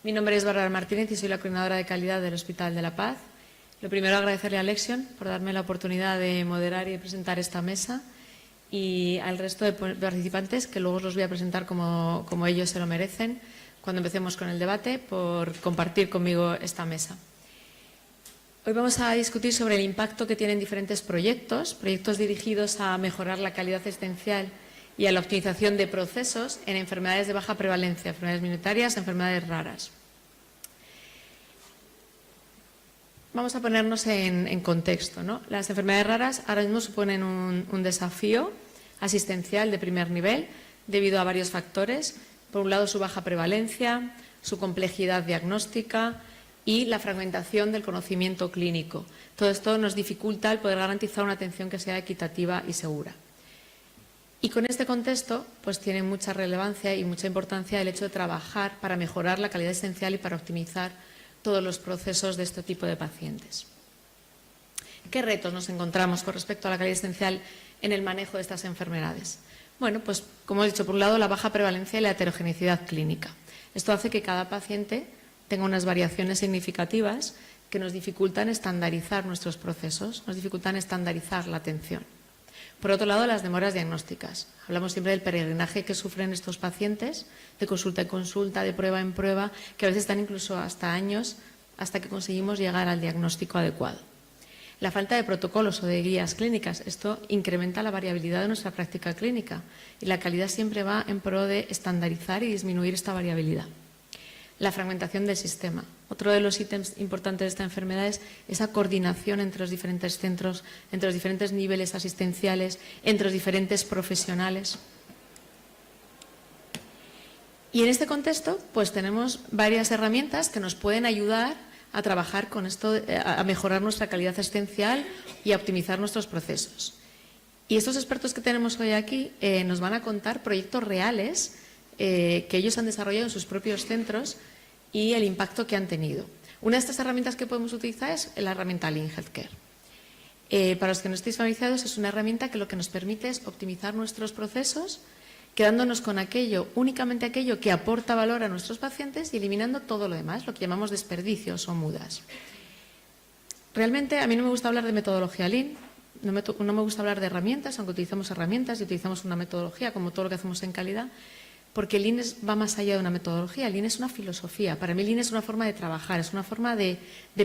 Mi nombre es Bárbara Martínez y soy la coordinadora de calidad del Hospital de la Paz. Lo primero, agradecerle a Lexion por darme la oportunidad de moderar y presentar esta mesa y al resto de participantes, que luego os los voy a presentar como ellos se lo merecen, cuando empecemos con el debate, por compartir conmigo esta mesa. Hoy vamos a discutir sobre el impacto que tienen diferentes proyectos dirigidos a mejorar la calidad asistencial y a la optimización de procesos en enfermedades de baja prevalencia, enfermedades minoritarias, enfermedades raras. Vamos a ponernos en contexto, ¿no? Las enfermedades raras ahora mismo suponen un desafío asistencial de primer nivel debido a varios factores. Por un lado, su baja prevalencia, su complejidad diagnóstica y la fragmentación del conocimiento clínico. Todo esto nos dificulta el poder garantizar una atención que sea equitativa y segura. Y con este contexto, pues tiene mucha relevancia y mucha importancia el hecho de trabajar para mejorar la calidad asistencial y para optimizar todos los procesos de este tipo de pacientes. ¿Qué retos nos encontramos con respecto a la calidad asistencial en el manejo de estas enfermedades? Bueno, pues como he dicho, por un lado la baja prevalencia y la heterogeneidad clínica. Esto hace que cada paciente tenga unas variaciones significativas que nos dificultan estandarizar nuestros procesos, nos dificultan estandarizar la atención. Por otro lado, las demoras diagnósticas. Hablamos siempre del peregrinaje que sufren estos pacientes, de consulta en consulta, de prueba en prueba, que a veces están incluso hasta años hasta que conseguimos llegar al diagnóstico adecuado. La falta de protocolos o de guías clínicas. Esto incrementa la variabilidad de nuestra práctica clínica y la calidad siempre va en pro de estandarizar y disminuir esta variabilidad. La fragmentación del sistema. Otro de los ítems importantes de esta enfermedad es esa coordinación entre los diferentes centros, entre los diferentes niveles asistenciales, entre los diferentes profesionales. Y en este contexto, pues tenemos varias herramientas que nos pueden ayudar a trabajar con esto, a mejorar nuestra calidad asistencial y a optimizar nuestros procesos. Y estos expertos que tenemos hoy aquí nos van a contar proyectos reales que ellos han desarrollado en sus propios centros y el impacto que han tenido. Una de estas herramientas que podemos utilizar es la herramienta Lean Healthcare. Para los que no estéis familiarizados, es una herramienta que lo que nos permite es optimizar nuestros procesos, quedándonos con únicamente aquello que aporta valor a nuestros pacientes y eliminando todo lo demás, lo que llamamos desperdicios o mudas. Realmente a mí no me gusta hablar de metodología Lean, no me gusta hablar de herramientas, aunque utilizamos herramientas y utilizamos una metodología como todo lo que hacemos en calidad, porque Lean va más allá de una metodología. Lean es una filosofía. Para mí Lean es una forma de trabajar, es una forma de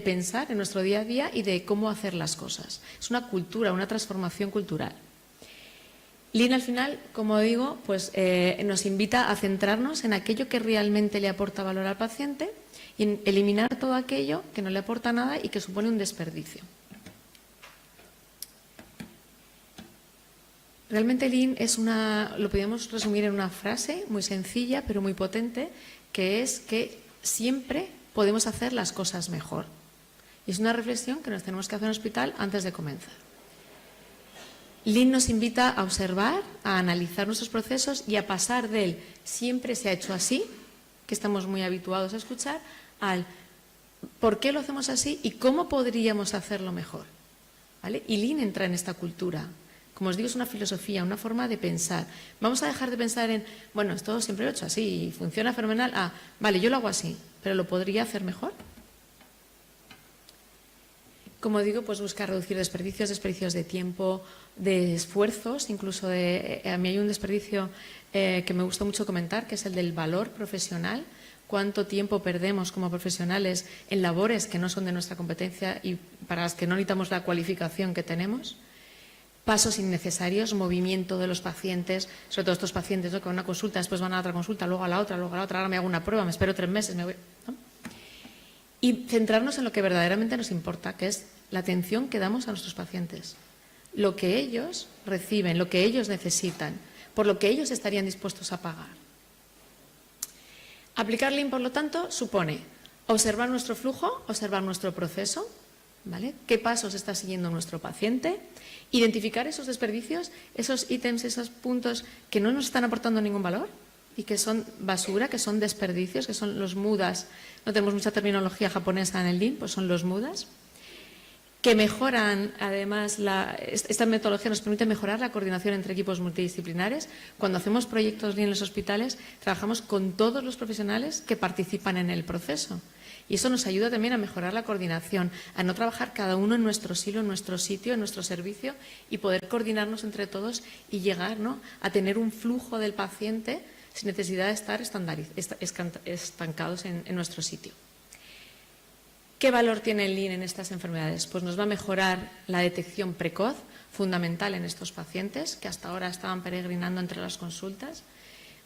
pensar en nuestro día a día y de cómo hacer las cosas. Es una cultura, una transformación cultural. Lean al final, como digo, pues nos invita a centrarnos en aquello que realmente le aporta valor al paciente y en eliminar todo aquello que no le aporta nada y que supone un desperdicio. Realmente Lean lo podemos resumir en una frase muy sencilla pero muy potente, que es que siempre podemos hacer las cosas mejor. Y es una reflexión que nos tenemos que hacer en el hospital antes de comenzar. Lean nos invita a observar, a analizar nuestros procesos y a pasar del siempre se ha hecho así, que estamos muy habituados a escuchar, al por qué lo hacemos así y cómo podríamos hacerlo mejor. ¿Vale? Y Lean entra en esta cultura. Como os digo, es una filosofía, una forma de pensar. Vamos a dejar de pensar en, bueno, esto siempre lo he hecho así y funciona fenomenal. Ah, vale, yo lo hago así, pero ¿lo podría hacer mejor? Como digo, pues buscar reducir desperdicios de tiempo, de esfuerzos, incluso a mí hay un desperdicio que me gusta mucho comentar, que es el del valor profesional. Cuánto tiempo perdemos como profesionales en labores que no son de nuestra competencia y para las que no necesitamos la cualificación que tenemos. Pasos innecesarios, movimiento de los pacientes, sobre todo estos pacientes, ¿no?, que van a una consulta, después van a otra consulta, luego a la otra, ahora me hago una prueba, me espero 3 meses, me voy, ¿no? Y centrarnos en lo que verdaderamente nos importa, que es la atención que damos a nuestros pacientes, lo que ellos reciben, lo que ellos necesitan, por lo que ellos estarían dispuestos a pagar. Aplicar Lean, por lo tanto, supone observar nuestro flujo, observar nuestro proceso, ¿vale? ¿Qué pasos está siguiendo nuestro paciente? Identificar esos desperdicios, esos ítems, esos puntos que no nos están aportando ningún valor y que son basura, que son desperdicios, que son los mudas. No tenemos mucha terminología japonesa en el Lean, pues son los mudas. que mejoran, además, esta metodología nos permite mejorar la coordinación entre equipos multidisciplinares. Cuando hacemos proyectos Lean en los hospitales, trabajamos con todos los profesionales que participan en el proceso. Y eso nos ayuda también a mejorar la coordinación, a no trabajar cada uno en nuestro silo, en nuestro sitio, en nuestro servicio y poder coordinarnos entre todos y llegar, ¿no?, a tener un flujo del paciente sin necesidad de estar estancados en nuestro sitio. ¿Qué valor tiene el Lean en estas enfermedades? Pues nos va a mejorar la detección precoz, fundamental en estos pacientes que hasta ahora estaban peregrinando entre las consultas.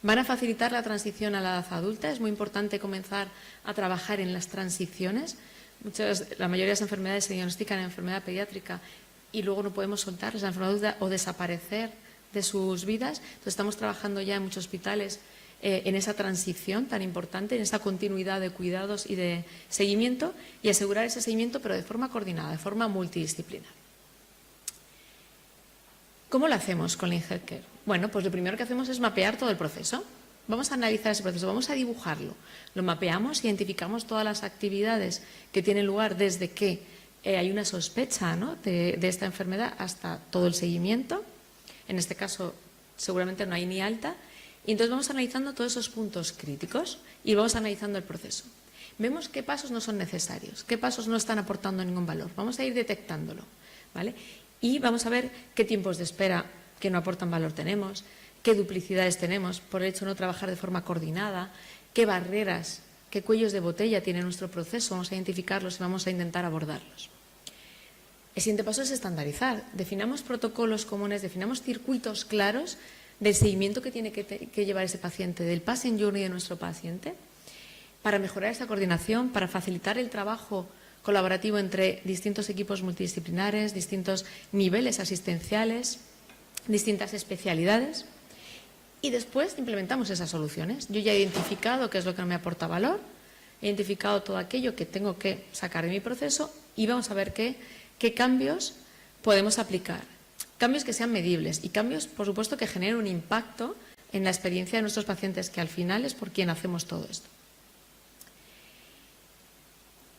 Van a facilitar la transición a la edad adulta. Es muy importante comenzar a trabajar en las transiciones. La mayoría de las enfermedades se diagnostican en enfermedad pediátrica y luego no podemos soltar esa enfermedad o desaparecer de sus vidas. Entonces estamos trabajando ya en muchos hospitales en esa transición tan importante, en esa continuidad de cuidados y de seguimiento y asegurar ese seguimiento pero de forma coordinada, de forma multidisciplinar. ¿Cómo lo hacemos con Lean Healthcare? Bueno, pues lo primero que hacemos es mapear todo el proceso. Vamos a analizar ese proceso, vamos a dibujarlo. Lo mapeamos, identificamos todas las actividades que tienen lugar desde que hay una sospecha, ¿no?, de esta enfermedad hasta todo el seguimiento. En este caso, seguramente no hay ni alta. Y entonces vamos analizando todos esos puntos críticos y vamos analizando el proceso. Vemos qué pasos no son necesarios, qué pasos no están aportando ningún valor. Vamos a ir detectándolo, ¿vale? Y vamos a ver qué tiempos de espera que no aportan valor tenemos, qué duplicidades tenemos por el hecho de no trabajar de forma coordinada, qué barreras, qué cuellos de botella tiene nuestro proceso. Vamos a identificarlos y vamos a intentar abordarlos. El siguiente paso es estandarizar. Definamos protocolos comunes, definamos circuitos claros del seguimiento que tiene que llevar ese paciente, del patient journey de nuestro paciente, para mejorar esa coordinación, para facilitar el trabajo colaborativo entre distintos equipos multidisciplinares, distintos niveles asistenciales, distintas especialidades. Y después implementamos esas soluciones. Yo ya he identificado qué es lo que no me aporta valor, he identificado todo aquello que tengo que sacar de mi proceso y vamos a ver qué cambios podemos aplicar. Cambios que sean medibles y cambios, por supuesto, que generen un impacto en la experiencia de nuestros pacientes, que al final es por quien hacemos todo esto.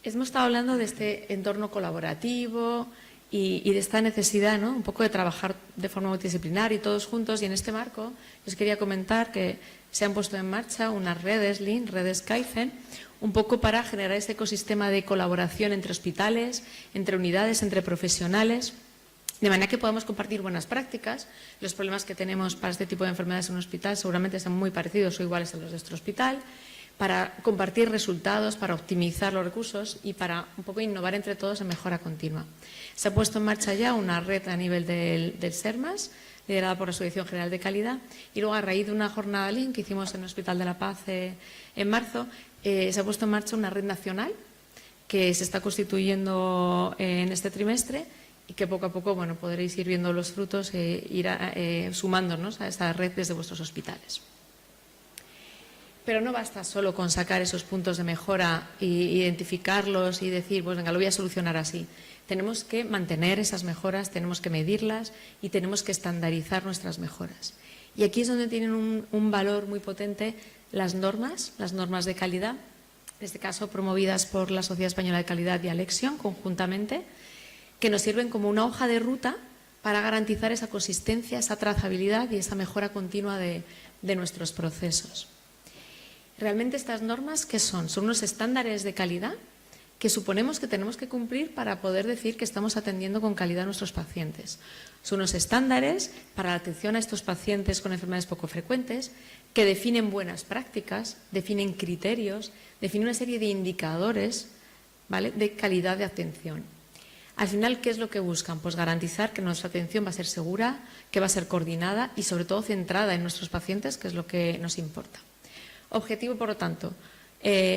Hemos estado hablando de este entorno colaborativo y de esta necesidad, ¿no?, un poco de trabajar de forma multidisciplinar y todos juntos. Y en este marco os quería comentar que se han puesto en marcha unas redes Lean, redes Kaizen, un poco para generar este ecosistema de colaboración entre hospitales, entre unidades, entre profesionales, de manera que podamos compartir buenas prácticas. Los problemas que tenemos para este tipo de enfermedades en un hospital seguramente son muy parecidos o iguales a los de nuestro hospital, para compartir resultados, para optimizar los recursos y para un poco innovar entre todos en mejora continua. Se ha puesto en marcha ya una red a nivel del SERMAS, liderada por la Asociación General de Calidad, y luego a raíz de una jornada Lean que hicimos en el Hospital de la Paz en marzo, se ha puesto en marcha una red nacional que se está constituyendo en este trimestre y que poco a poco, bueno, podréis ir viendo los frutos e ir sumándonos a esta red desde vuestros hospitales. Pero no basta solo con sacar esos puntos de mejora e identificarlos y decir, pues venga, lo voy a solucionar así. Tenemos que mantener esas mejoras, tenemos que medirlas y tenemos que estandarizar nuestras mejoras. Y aquí es donde tienen un valor muy potente las normas de calidad, en este caso promovidas por la Sociedad Española de Calidad y Alexion conjuntamente, que nos sirven como una hoja de ruta para garantizar esa consistencia, esa trazabilidad y esa mejora continua de nuestros procesos. Realmente estas normas, ¿qué son? Son unos estándares de calidad que suponemos que tenemos que cumplir para poder decir que estamos atendiendo con calidad a nuestros pacientes. Son unos estándares para la atención a estos pacientes con enfermedades poco frecuentes que definen buenas prácticas, definen criterios, definen una serie de indicadores, ¿vale?, de calidad de atención. Al final, ¿qué es lo que buscan? Pues garantizar que nuestra atención va a ser segura, que va a ser coordinada y sobre todo centrada en nuestros pacientes, que es lo que nos importa. Objetivo, por lo tanto,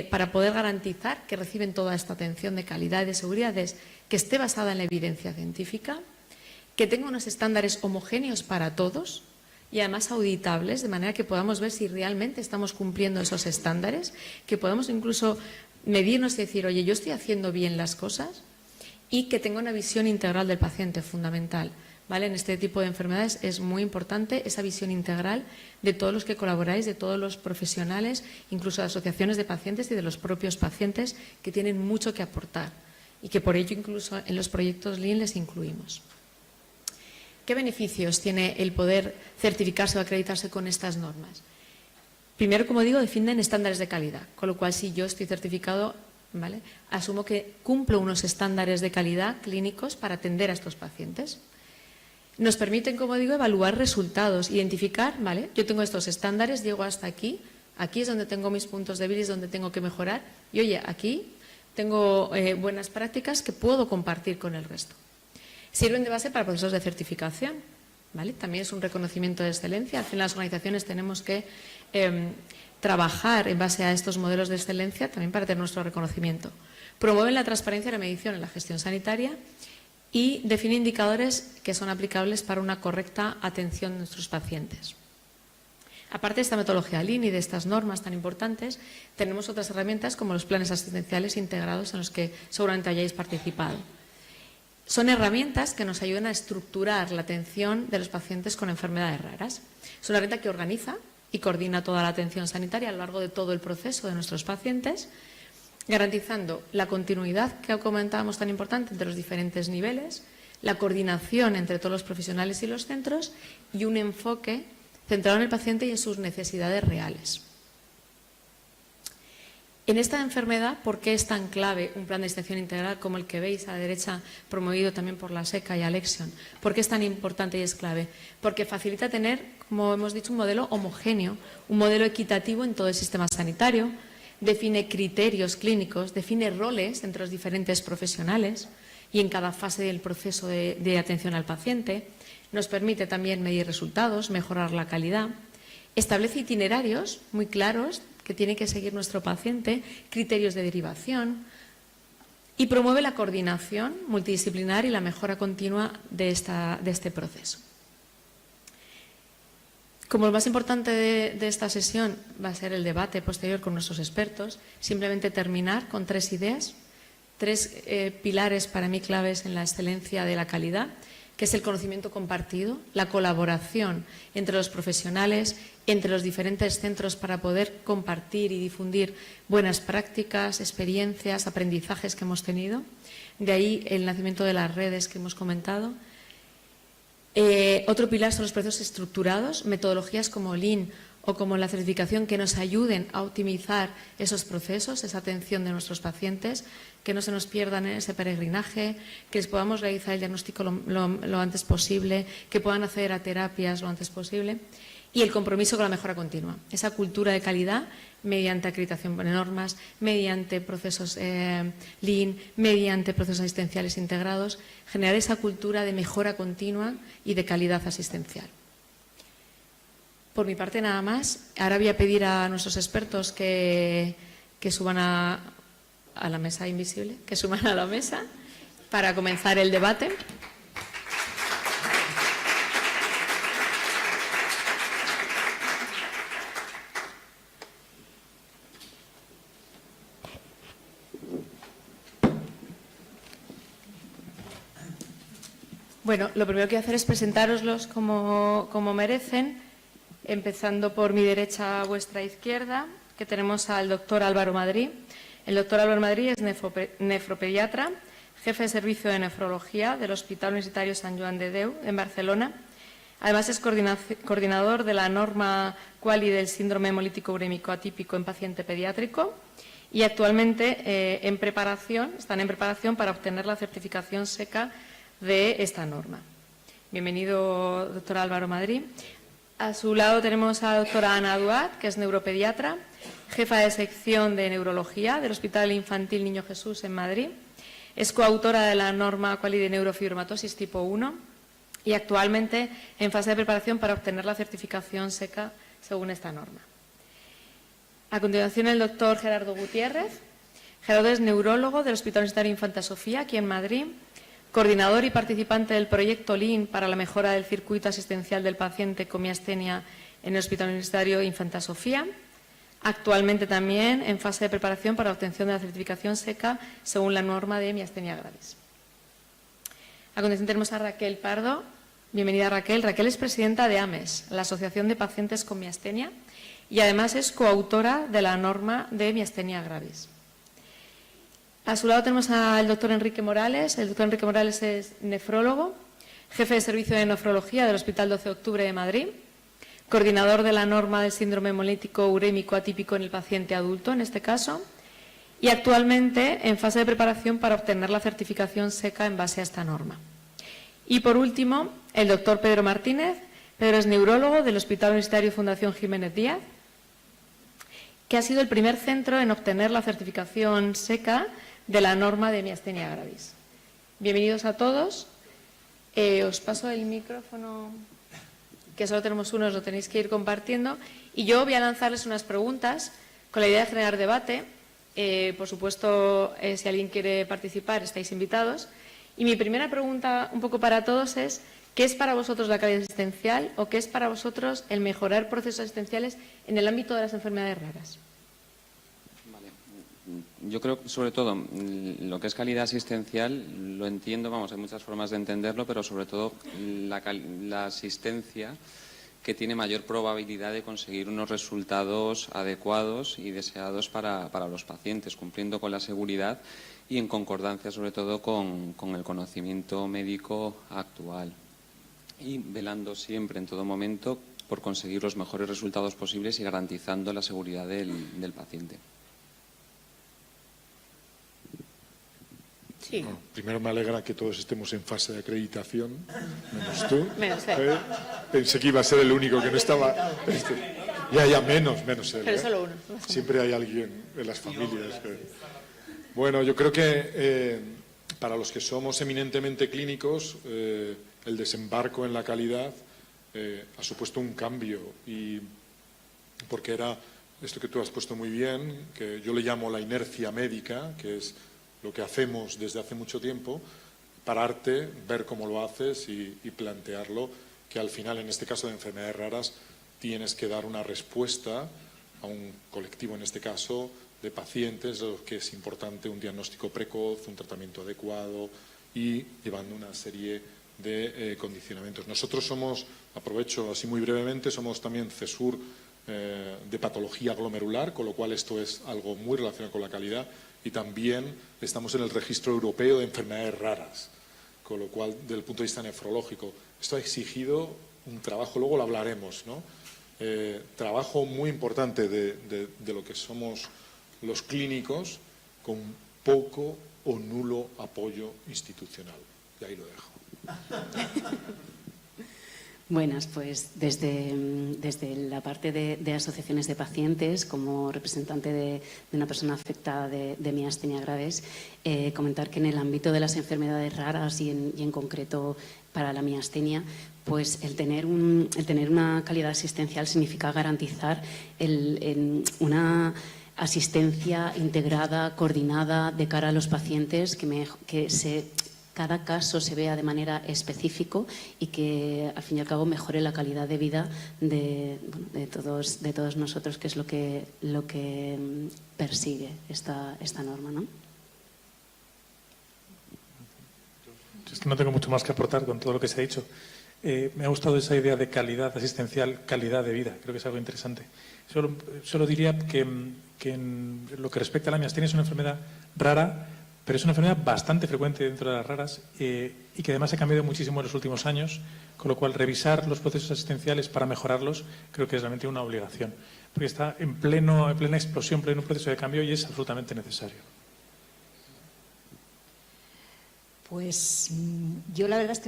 para poder garantizar que reciben toda esta atención de calidad y de seguridad es que esté basada en la evidencia científica, que tenga unos estándares homogéneos para todos y además auditables, de manera que podamos ver si realmente estamos cumpliendo esos estándares, que podamos incluso medirnos y decir, oye, yo estoy haciendo bien las cosas, y que tenga una visión integral del paciente, fundamental. ¿Vale? En este tipo de enfermedades es muy importante esa visión integral de todos los que colaboráis, de todos los profesionales, incluso de asociaciones de pacientes y de los propios pacientes, que tienen mucho que aportar y que por ello incluso en los proyectos Lean les incluimos. ¿Qué beneficios tiene el poder certificarse o acreditarse con estas normas? Primero, como digo, definen estándares de calidad, con lo cual si yo estoy certificado, ¿vale?, asumo que cumplo unos estándares de calidad clínicos para atender a estos pacientes. Nos permiten, como digo, evaluar resultados, identificar, ¿vale?, yo tengo estos estándares, llego hasta aquí, aquí es donde tengo mis puntos débiles, donde tengo que mejorar, y oye, aquí tengo buenas prácticas que puedo compartir con el resto. Sirven de base para procesos de certificación, ¿vale? También es un reconocimiento de excelencia. Al final las organizaciones tenemos que trabajar en base a estos modelos de excelencia también para tener nuestro reconocimiento. Promueven la transparencia y la medición en la gestión sanitaria y definen indicadores que son aplicables para una correcta atención de nuestros pacientes. Aparte de esta metodología Lean y de estas normas tan importantes, tenemos otras herramientas como los planes asistenciales integrados en los que seguramente hayáis participado. Son herramientas que nos ayudan a estructurar la atención de los pacientes con enfermedades raras. Es una herramienta que organiza y coordina toda la atención sanitaria a lo largo de todo el proceso de nuestros pacientes, garantizando la continuidad que comentábamos tan importante entre los diferentes niveles, la coordinación entre todos los profesionales y los centros y un enfoque centrado en el paciente y en sus necesidades reales. En esta enfermedad, ¿por qué es tan clave un plan de asistencia integral como el que veis a la derecha, promovido también por la SECA y Alexion? ¿Por qué es tan importante y es clave? Porque facilita tener, como hemos dicho, un modelo homogéneo, un modelo equitativo en todo el sistema sanitario, define criterios clínicos, define roles entre los diferentes profesionales y en cada fase del proceso de atención al paciente, nos permite también medir resultados, mejorar la calidad, establece itinerarios muy claros que tiene que seguir nuestro paciente, criterios de derivación y promueve la coordinación multidisciplinar y la mejora continua de este proceso. Como lo más importante de esta sesión va a ser el debate posterior con nuestros expertos, simplemente terminar con 3 ideas, 3 pilares para mí claves en la excelencia de la calidad, que es el conocimiento compartido, la colaboración entre los profesionales, entre los diferentes centros para poder compartir y difundir buenas prácticas, experiencias, aprendizajes que hemos tenido. De ahí el nacimiento de las redes que hemos comentado. Otro pilar son los procesos estructurados, metodologías como Lean o como la certificación que nos ayuden a optimizar esos procesos, esa atención de nuestros pacientes, que no se nos pierdan en ese peregrinaje, que les podamos realizar el diagnóstico lo antes posible, que puedan acceder a terapias lo antes posible. Y el compromiso con la mejora continua, esa cultura de calidad mediante acreditación de normas, mediante procesos Lean, mediante procesos asistenciales integrados, generar esa cultura de mejora continua y de calidad asistencial. Por mi parte nada más. Ahora voy a pedir a nuestros expertos que suban a la mesa invisible, que suban a la mesa para comenzar el debate. Bueno, lo primero que voy a hacer es presentároslos como merecen, empezando por mi derecha a vuestra izquierda, que tenemos al doctor Álvaro Madrí. El doctor Álvaro Madrí es nefropediatra, jefe de servicio de nefrología del Hospital Universitario Sant Joan de Déu en Barcelona. Además es coordinador de la norma QALY del síndrome hemolítico urémico atípico en paciente pediátrico y actualmente están en preparación para obtener la certificación SECA de esta norma. Bienvenido, doctor Álvaro Madrí. A su lado tenemos a la doctora Ana Duat, que es neuropediatra, jefa de sección de neurología del Hospital Infantil Niño Jesús en Madrid. Es coautora de la norma QALY de neurofibromatosis tipo 1 y actualmente en fase de preparación para obtener la certificación SECA según esta norma. A continuación, el doctor Gerardo Gutiérrez. Gerardo es neurólogo del Hospital Universitario Infanta Sofía, aquí en Madrid, coordinador y participante del proyecto Lean para la mejora del circuito asistencial del paciente con miastenia en el Hospital Universitario Infanta Sofía. Actualmente también en fase de preparación para obtención de la certificación SECA según la norma de miastenia gravis. A continuación tenemos a Raquel Pardo. Bienvenida, Raquel. Raquel es presidenta de AMES, la Asociación de Pacientes con Miastenia, y además es coautora de la norma de miastenia gravis. A su lado tenemos al doctor Enrique Morales. El doctor Enrique Morales es nefrólogo, jefe de servicio de nefrología del Hospital 12 de Octubre de Madrid, coordinador de la norma del síndrome hemolítico urémico atípico en el paciente adulto, en este caso, y actualmente en fase de preparación para obtener la certificación SECA en base a esta norma. Y por último, el doctor Pedro Martínez. Pedro es neurólogo del Hospital Universitario Fundación Jiménez Díaz, que ha sido el primer centro en obtener la certificación SECA de la norma de miastenia gravis. Bienvenidos a todos. Os paso el micrófono, que solo tenemos uno, os lo tenéis que ir compartiendo. Y yo voy a lanzarles unas preguntas con la idea de generar debate. Por supuesto, si alguien quiere participar, estáis invitados. Y mi primera pregunta, un poco para todos, es ¿qué es para vosotros la calidad asistencial o qué es para vosotros el mejorar procesos asistenciales en el ámbito de las enfermedades raras? Yo creo que, sobre todo, lo que es calidad asistencial, lo entiendo, vamos, hay muchas formas de entenderlo, pero sobre todo la asistencia que tiene mayor probabilidad de conseguir unos resultados adecuados y deseados para los pacientes, cumpliendo con la seguridad y en concordancia, sobre todo, con el conocimiento médico actual. Y velando siempre, en todo momento, por conseguir los mejores resultados posibles y garantizando la seguridad del paciente. Sí. Bueno, primero me alegra que todos estemos en fase de acreditación, menos tú. Menos él. Pensé que iba a ser el único que no estaba. Ya, menos él. Pero solo uno. Siempre hay alguien en las familias. Bueno, yo creo que para los que somos eminentemente clínicos, el desembarco en la calidad ha supuesto un cambio, y porque era esto que tú has puesto muy bien, que yo le llamo la inercia médica, que es lo que hacemos desde hace mucho tiempo, pararte, ver cómo lo haces y plantearlo, que al final, en este caso de enfermedades raras, tienes que dar una respuesta a un colectivo, en este caso, de pacientes, de los que es importante un diagnóstico precoz, un tratamiento adecuado y llevando una serie de condicionamientos. Nosotros somos, aprovecho así muy brevemente, somos también CESUR de patología glomerular, con lo cual esto es algo muy relacionado con la calidad, y también estamos en el registro europeo de enfermedades raras, con lo cual, desde el punto de vista nefrológico, esto ha exigido un trabajo, luego lo hablaremos, ¿no? Trabajo muy importante de lo que somos los clínicos, con poco o nulo apoyo institucional. Y ahí lo dejo. Buenas, pues desde la parte de asociaciones de pacientes, como representante de una persona afectada de miastenia graves, comentar que en el ámbito de las enfermedades raras y en concreto para la miastenia, pues el tener una calidad asistencial significa garantizar una asistencia integrada, coordinada de cara a los pacientes, cada caso se vea de manera específica y que al fin y al cabo mejore la calidad de vida de todos nosotros, que es lo que persigue esta norma, ¿no? Es que no tengo mucho más que aportar con todo lo que se ha dicho. Me ha gustado esa idea de calidad asistencial, calidad de vida. Creo que es algo interesante. Solo diría que en lo que respecta a la miastenia es una enfermedad rara, pero es una enfermedad bastante frecuente dentro de las raras y que además ha cambiado muchísimo en los últimos años, con lo cual revisar los procesos asistenciales para mejorarlos creo que es realmente una obligación, porque está en plena explosión, pleno proceso de cambio y es absolutamente necesario. Pues yo la verdad es que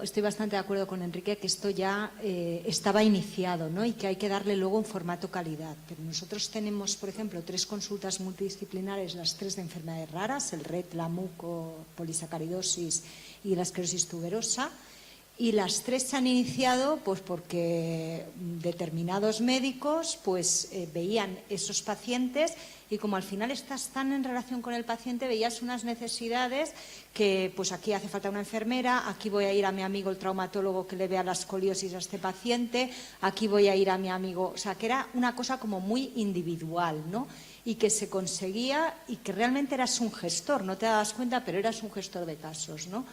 estoy bastante de acuerdo con Enrique, que esto ya estaba iniciado, ¿no? Y que hay que darle luego un formato calidad. Pero nosotros tenemos, por ejemplo, 3 consultas multidisciplinares, las 3 de enfermedades raras, el RET, la muco, polisacaridosis y la esclerosis tuberosa. Y las 3 se han iniciado pues porque determinados médicos pues veían esos pacientes y como al final estás tan en relación con el paciente, veías unas necesidades que pues aquí hace falta una enfermera, aquí voy a ir a mi amigo el traumatólogo que le vea la escoliosis a este paciente, aquí voy a ir a mi amigo, o sea que era una cosa como muy individual, ¿no? Y que se conseguía y que realmente eras un gestor, no te dabas cuenta, pero eras un gestor de casos, ¿no?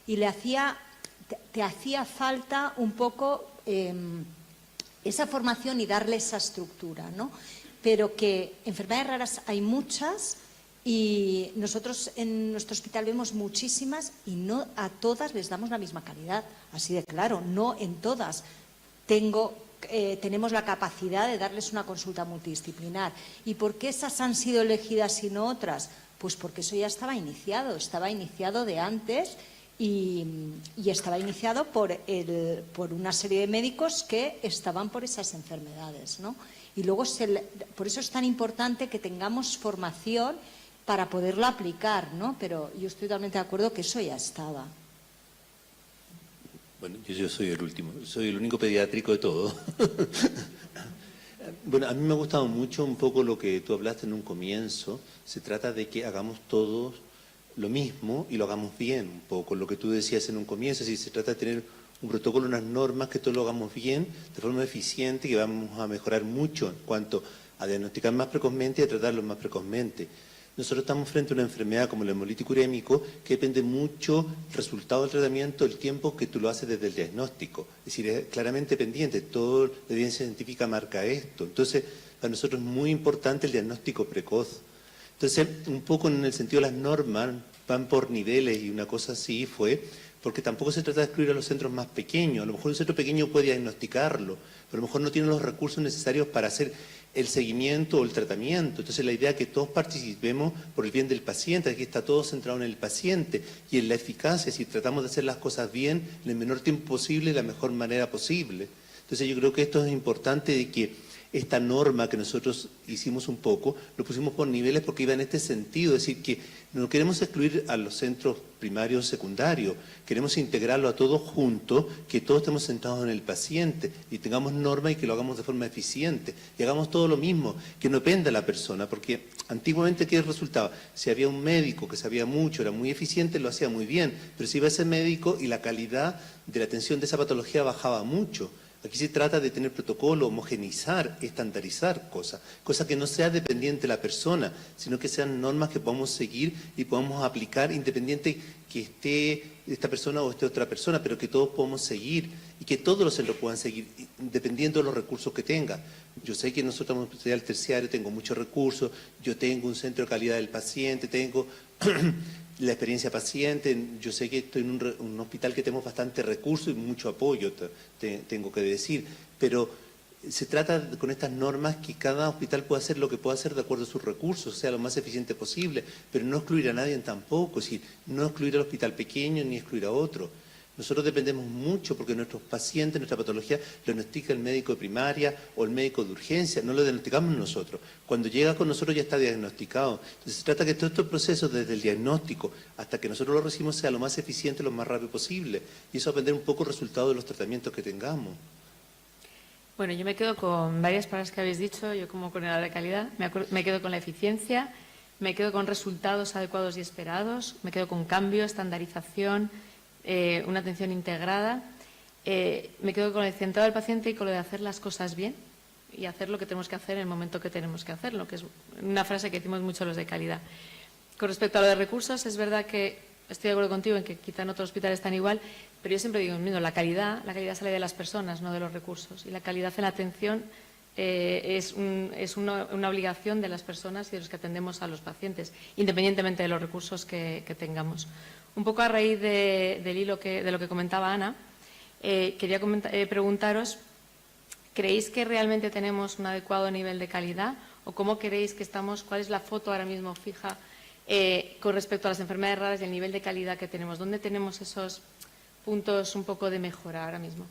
Y te hacía falta un poco esa formación y darle esa estructura, ¿no? Pero que enfermedades raras hay muchas Y nosotros en nuestro hospital vemos muchísimas y no a todas les damos la misma calidad, así de claro, no en todas tenemos la capacidad de darles una consulta multidisciplinar. ¿Y por qué esas han sido elegidas y no otras? Pues porque eso ya estaba iniciado de antes y estaba iniciado por una serie de médicos que estaban por esas enfermedades, ¿no? Y luego, por eso es tan importante que tengamos formación para poderlo aplicar, ¿no? Pero yo estoy totalmente de acuerdo que eso ya estaba. Bueno, yo soy el último, soy el único pediátrico de todo. Bueno, a mí me ha gustado mucho un poco lo que tú hablaste en un comienzo. Se trata de que hagamos todos lo mismo y lo hagamos bien un poco. Lo que tú decías en un comienzo, si se trata de tener un protocolo, unas normas, que todos lo hagamos bien, de forma eficiente, que vamos a mejorar mucho en cuanto a diagnosticar más precozmente y a tratarlo más precozmente. Nosotros estamos frente a una enfermedad como el hemolítico urémico que depende mucho del resultado del tratamiento, el tiempo que tú lo haces desde el diagnóstico. Es decir, es claramente pendiente, toda la evidencia científica marca esto. Entonces, para nosotros es muy importante el diagnóstico precoz. Entonces, un poco en el sentido de las normas, van por niveles y una cosa así fue, porque tampoco se trata de excluir a los centros más pequeños. A lo mejor un centro pequeño puede diagnosticarlo, pero a lo mejor no tiene los recursos necesarios para hacer el seguimiento o el tratamiento. Entonces la idea es que todos participemos por el bien del paciente, aquí está todo centrado en el paciente y en la eficacia, si tratamos de hacer las cosas bien en el menor tiempo posible, de la mejor manera posible. Entonces yo creo que esto es importante, de que esta norma que nosotros hicimos un poco, lo pusimos por niveles porque iba en este sentido, es decir, que no queremos excluir a los centros primarios, secundarios, queremos integrarlo a todos juntos, que todos estemos centrados en el paciente y tengamos normas y que lo hagamos de forma eficiente y hagamos todo lo mismo, que no dependa de la persona, porque antiguamente ¿qué resultaba? Si había un médico que sabía mucho, era muy eficiente, lo hacía muy bien, pero si iba ese médico y la calidad de la atención de esa patología bajaba mucho. Aquí se trata de tener protocolo, homogeneizar, estandarizar cosas que no sea dependiente de la persona, sino que sean normas que podamos seguir y podamos aplicar independiente que esté esta persona o esté otra persona, pero que todos podamos seguir y que todos los centros puedan seguir, dependiendo de los recursos que tengan. Yo sé que nosotros en el hospital terciario tengo muchos recursos, yo tengo un centro de calidad del paciente, tengo la experiencia paciente, yo sé que estoy en un hospital que tenemos bastante recursos y mucho apoyo, tengo que decir, pero se trata con estas normas que cada hospital pueda hacer lo que pueda hacer de acuerdo a sus recursos, sea lo más eficiente posible, pero no excluir a nadie tampoco, es decir, no excluir al hospital pequeño ni excluir a otro. Nosotros dependemos mucho porque nuestros pacientes, nuestra patología, lo diagnostica el médico de primaria o el médico de urgencia, no lo diagnosticamos nosotros. Cuando llega con nosotros ya está diagnosticado. Entonces se trata que todo este proceso, desde el diagnóstico hasta que nosotros lo recibimos, sea lo más eficiente, lo más rápido posible. Y eso va a depender un poco del resultado de los tratamientos que tengamos. Bueno, yo me quedo con varias palabras que habéis dicho, yo como coordinadora de calidad, me quedo con la eficiencia, me quedo con resultados adecuados y esperados, me quedo con cambio, estandarización, una atención integrada, me quedo con el centrado del paciente y con lo de hacer las cosas bien y hacer lo que tenemos que hacer en el momento que tenemos que hacerlo, que es una frase que decimos mucho los de calidad. Con respecto a lo de recursos, es verdad que estoy de acuerdo contigo en que quizá en otros hospitales están igual, pero yo siempre digo, la calidad sale de las personas, no de los recursos, y la calidad en la atención es una obligación de las personas y de los que atendemos a los pacientes, independientemente de los recursos que tengamos. Un poco a raíz del hilo de lo que comentaba Ana, quería preguntaros, ¿creéis que realmente tenemos un adecuado nivel de calidad o cómo creéis que estamos, cuál es la foto ahora mismo fija con respecto a las enfermedades raras y el nivel de calidad que tenemos? ¿Dónde tenemos esos puntos un poco de mejora ahora mismo?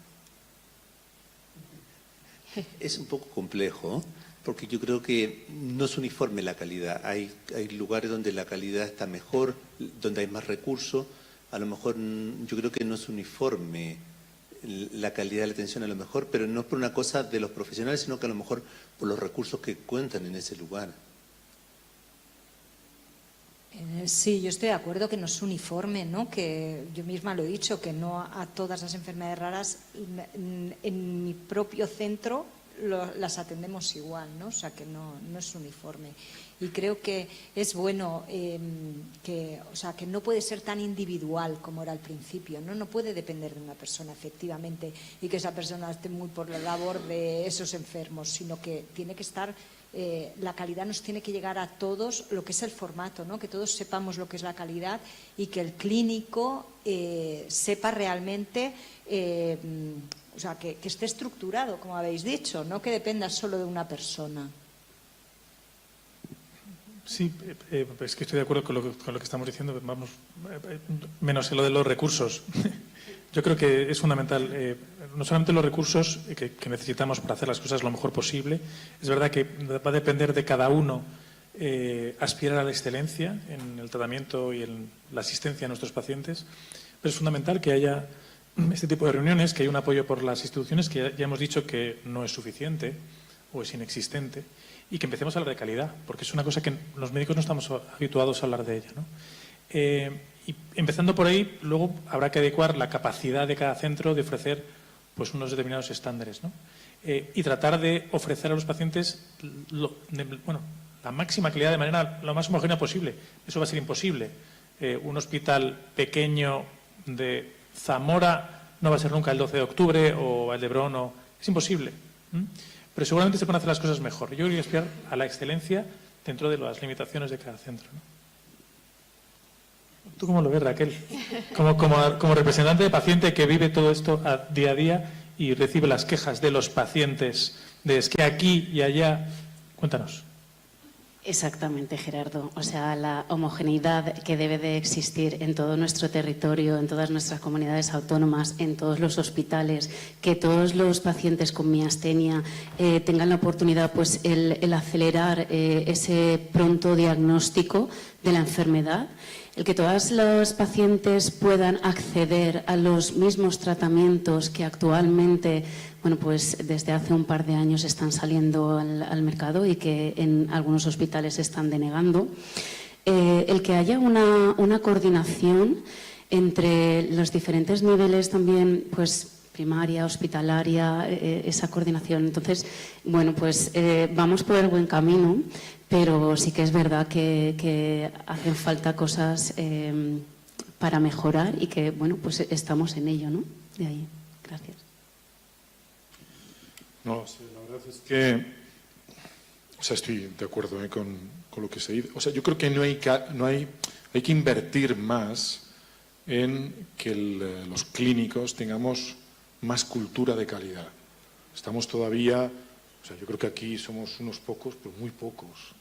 Es un poco complejo, porque yo creo que no es uniforme la calidad. Hay lugares donde la calidad está mejor, donde hay más recursos. A lo mejor yo creo que no es uniforme la calidad de la atención a lo mejor, pero no es por una cosa de los profesionales, sino que a lo mejor por los recursos que cuentan en ese lugar. Sí, yo estoy de acuerdo que no es uniforme, ¿no? Que yo misma lo he dicho, que no a todas las enfermedades raras. En mi propio centro las atendemos igual, ¿no? O sea, que no es uniforme. Y creo que es bueno que no puede ser tan individual como era al principio, ¿no? No puede depender de una persona, efectivamente, y que esa persona esté muy por la labor de esos enfermos, sino que tiene que estar, la calidad nos tiene que llegar a todos, lo que es el formato, ¿no? Que todos sepamos lo que es la calidad y que el clínico sepa realmente, que esté estructurado, como habéis dicho, no que dependa solo de una persona. Sí, es que estoy de acuerdo con lo que estamos diciendo, vamos, menos en lo de los recursos. Yo creo que es fundamental, no solamente los recursos que necesitamos para hacer las cosas lo mejor posible, es verdad que va a depender de cada uno aspirar a la excelencia en el tratamiento y en la asistencia a nuestros pacientes, pero es fundamental que haya este tipo de reuniones, que haya un apoyo por las instituciones, que ya hemos dicho que no es suficiente o es inexistente, y que empecemos a hablar de calidad, porque es una cosa que los médicos no estamos habituados a hablar de ella, ¿no? Y empezando por ahí, luego habrá que adecuar la capacidad de cada centro de ofrecer pues unos determinados estándares, ¿no? Y tratar de ofrecer a los pacientes la máxima calidad de manera lo más homogénea posible. Eso va a ser imposible. Un hospital pequeño de Zamora no va a ser nunca el 12 de octubre o el de Brno. Es imposible. Pero seguramente se pueden hacer las cosas mejor. Yo quería aspirar a la excelencia dentro de las limitaciones de cada centro, ¿no? ¿Tú cómo lo ves, Raquel? Como representante de paciente que vive todo esto día a día y recibe las quejas de los pacientes, de es que aquí y allá. Cuéntanos. Exactamente, Gerardo. O sea, la homogeneidad que debe de existir en todo nuestro territorio, en todas nuestras comunidades autónomas, en todos los hospitales, que todos los pacientes con miastenia tengan la oportunidad, pues, el acelerar ese pronto diagnóstico de la enfermedad, el que todos los pacientes puedan acceder a los mismos tratamientos que actualmente, bueno, pues desde hace un par de años están saliendo al mercado y que en algunos hospitales se están denegando. El que haya una coordinación entre los diferentes niveles también, pues primaria, hospitalaria, esa coordinación. Entonces, bueno, pues vamos por el buen camino, pero sí que es verdad que hacen falta cosas para mejorar y que, bueno, pues estamos en ello, ¿no? De ahí. Gracias. No, sí, la verdad es que, estoy de acuerdo con lo que se dice. Yo creo que hay que invertir más en que los clínicos tengamos más cultura de calidad. Estamos todavía, yo creo que aquí somos unos pocos, pero muy pocos,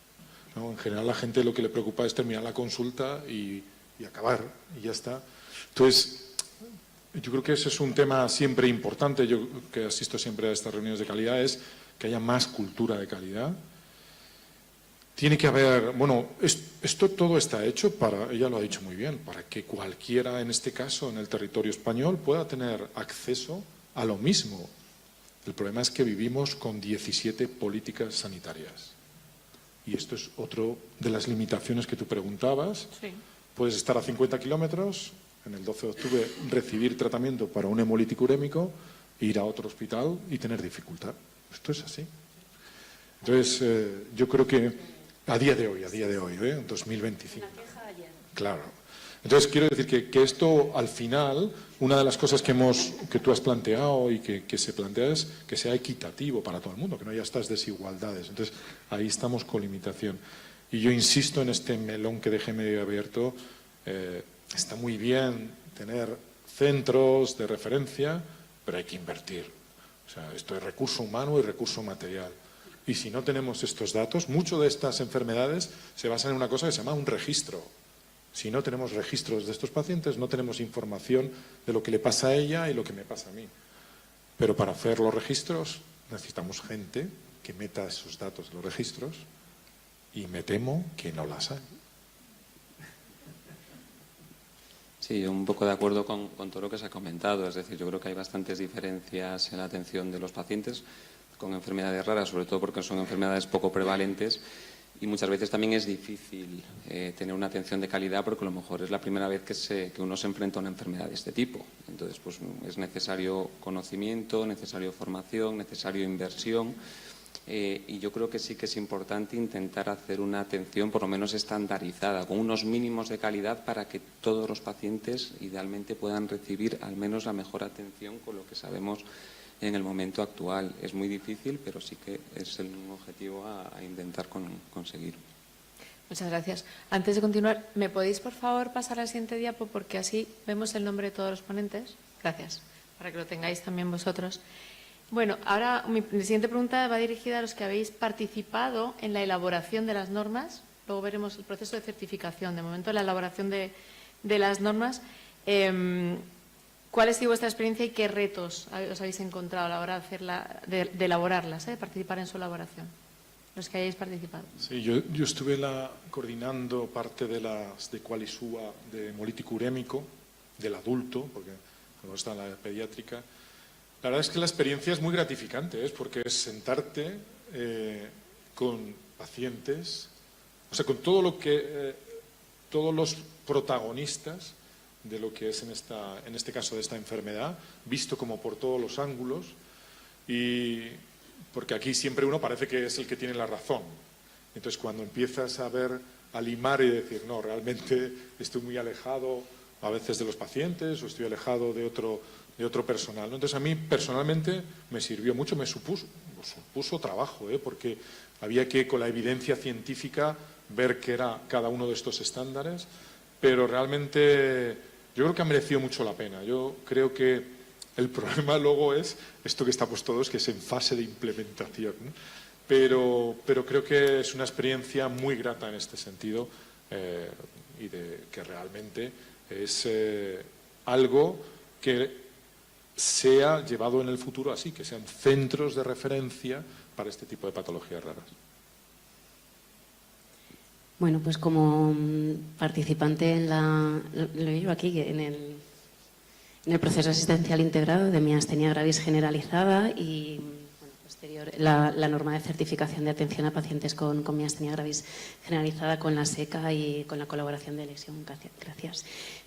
¿no? En general la gente lo que le preocupa es terminar la consulta y acabar, y ya está. Entonces, yo creo que ese es un tema siempre importante. Yo que asisto siempre a estas reuniones de calidad, es que haya más cultura de calidad. Tiene que haber, esto todo está hecho para, ella lo ha dicho muy bien, para que cualquiera, en este caso, en el territorio español, pueda tener acceso a lo mismo. El problema es que vivimos con 17 políticas sanitarias. Y esto es otro de las limitaciones que tú preguntabas. Sí. Puedes estar a 50 kilómetros, en el 12 de octubre recibir tratamiento para un hemolítico urémico, ir a otro hospital y tener dificultad. Esto es así. Entonces, yo creo que a día de hoy, en 2025. Una queja ayer. Claro. Entonces, quiero decir que esto, al final, una de las cosas que tú has planteado y que se plantea es que sea equitativo para todo el mundo, que no haya estas desigualdades. Entonces, ahí estamos con limitación. Y yo insisto en este melón que dejé medio abierto. Está muy bien tener centros de referencia, pero hay que invertir. Esto es recurso humano y recurso material. Y si no tenemos estos datos, muchas de estas enfermedades se basan en una cosa que se llama un registro. Si no tenemos registros de estos pacientes, no tenemos información de lo que le pasa a ella y lo que me pasa a mí. Pero para hacer los registros necesitamos gente que meta esos datos en los registros, y me temo que no las hay. Sí, un poco de acuerdo con todo lo que se ha comentado. Es decir, yo creo que hay bastantes diferencias en la atención de los pacientes con enfermedades raras, sobre todo porque son enfermedades poco prevalentes, Y muchas veces también es difícil tener una atención de calidad porque a lo mejor es la primera vez que uno se enfrenta a una enfermedad de este tipo. Entonces, pues es necesario conocimiento, necesario formación, necesario inversión. Y yo creo que sí que es importante intentar hacer una atención por lo menos estandarizada, con unos mínimos de calidad para que todos los pacientes idealmente puedan recibir al menos la mejor atención con lo que sabemos en el momento actual. Es muy difícil, pero sí que es un objetivo a intentar conseguir. Muchas gracias. Antes de continuar, ¿me podéis, por favor, pasar al siguiente diapo? Porque así vemos el nombre de todos los ponentes. Gracias. Para que lo tengáis también vosotros. Bueno, ahora mi siguiente pregunta va dirigida a los que habéis participado en la elaboración de las normas. Luego veremos el proceso de certificación. De momento, la elaboración de las normas. ¿Cuál ha sido vuestra experiencia y qué retos os habéis encontrado a la hora de elaborarlas, de participar en su elaboración? Los que hayáis participado. Sí, yo estuve coordinando parte de las de Qualisua de hemolítico urémico, del adulto, porque no está en la pediátrica. La verdad es que la experiencia es muy gratificante, porque es sentarte con pacientes, o sea, con todos los protagonistas de lo que es en este caso de esta enfermedad, visto como por todos los ángulos, y porque aquí siempre uno parece que es el que tiene la razón. Entonces, cuando empiezas a limar y decir, no, realmente estoy muy alejado a veces de los pacientes o estoy alejado de otro personal, ¿no? Entonces, a mí personalmente me sirvió mucho, me supuso trabajo, porque había que, con la evidencia científica, ver qué era cada uno de estos estándares, pero realmente yo creo que ha merecido mucho la pena. Yo creo que el problema luego es esto que estamos todos, que es en fase de implementación, ¿no? Pero creo que es una experiencia muy grata en este sentido y que realmente es algo que sea llevado en el futuro así, que sean centros de referencia para este tipo de patologías raras. Bueno, pues como participante lo digo aquí, en el proceso asistencial integrado de miastenia gravis generalizada y posterior la norma de certificación de atención a pacientes con miastenia gravis generalizada con la SECA y con la colaboración de Lesión. Gracias.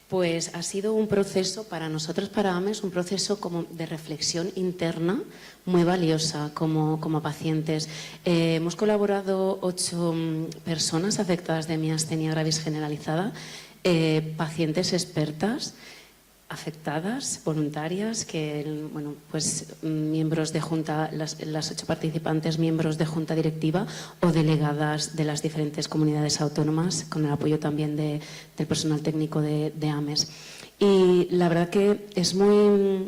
Pues ha sido un proceso para nosotros, para AMES, un proceso como de reflexión interna muy valiosa como pacientes. Hemos colaborado 8 personas afectadas de miastenia gravis generalizada, pacientes expertas, afectadas, voluntarias, miembros de junta, las 8 participantes, miembros de junta directiva o delegadas de las diferentes comunidades autónomas, con el apoyo también del personal técnico de AMES. Y la verdad que es muy,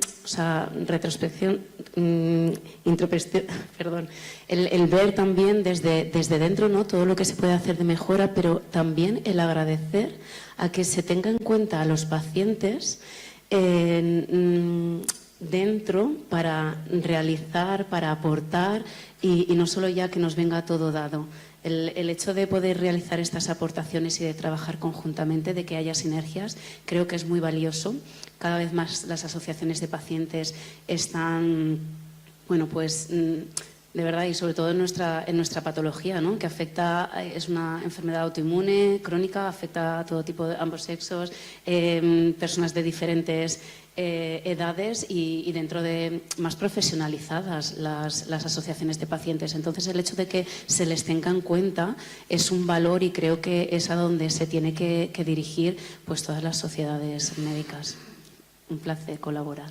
introspección, perdón, el ver también desde dentro, ¿no?, todo lo que se puede hacer de mejora, pero también el agradecer a que se tenga en cuenta a los pacientes dentro para realizar, para aportar y no solo ya que nos venga todo dado. El hecho de poder realizar estas aportaciones y de trabajar conjuntamente, de que haya sinergias, creo que es muy valioso. Cada vez más las asociaciones de pacientes están, de verdad, y sobre todo en nuestra patología, ¿no?, que afecta, es una enfermedad autoinmune, crónica, afecta a todo tipo de ambos sexos, personas de diferentes edades y dentro de más profesionalizadas las asociaciones de pacientes. Entonces, el hecho de que se les tenga en cuenta es un valor y creo que es a donde se tiene que dirigir pues todas las sociedades médicas. Un placer colaborar.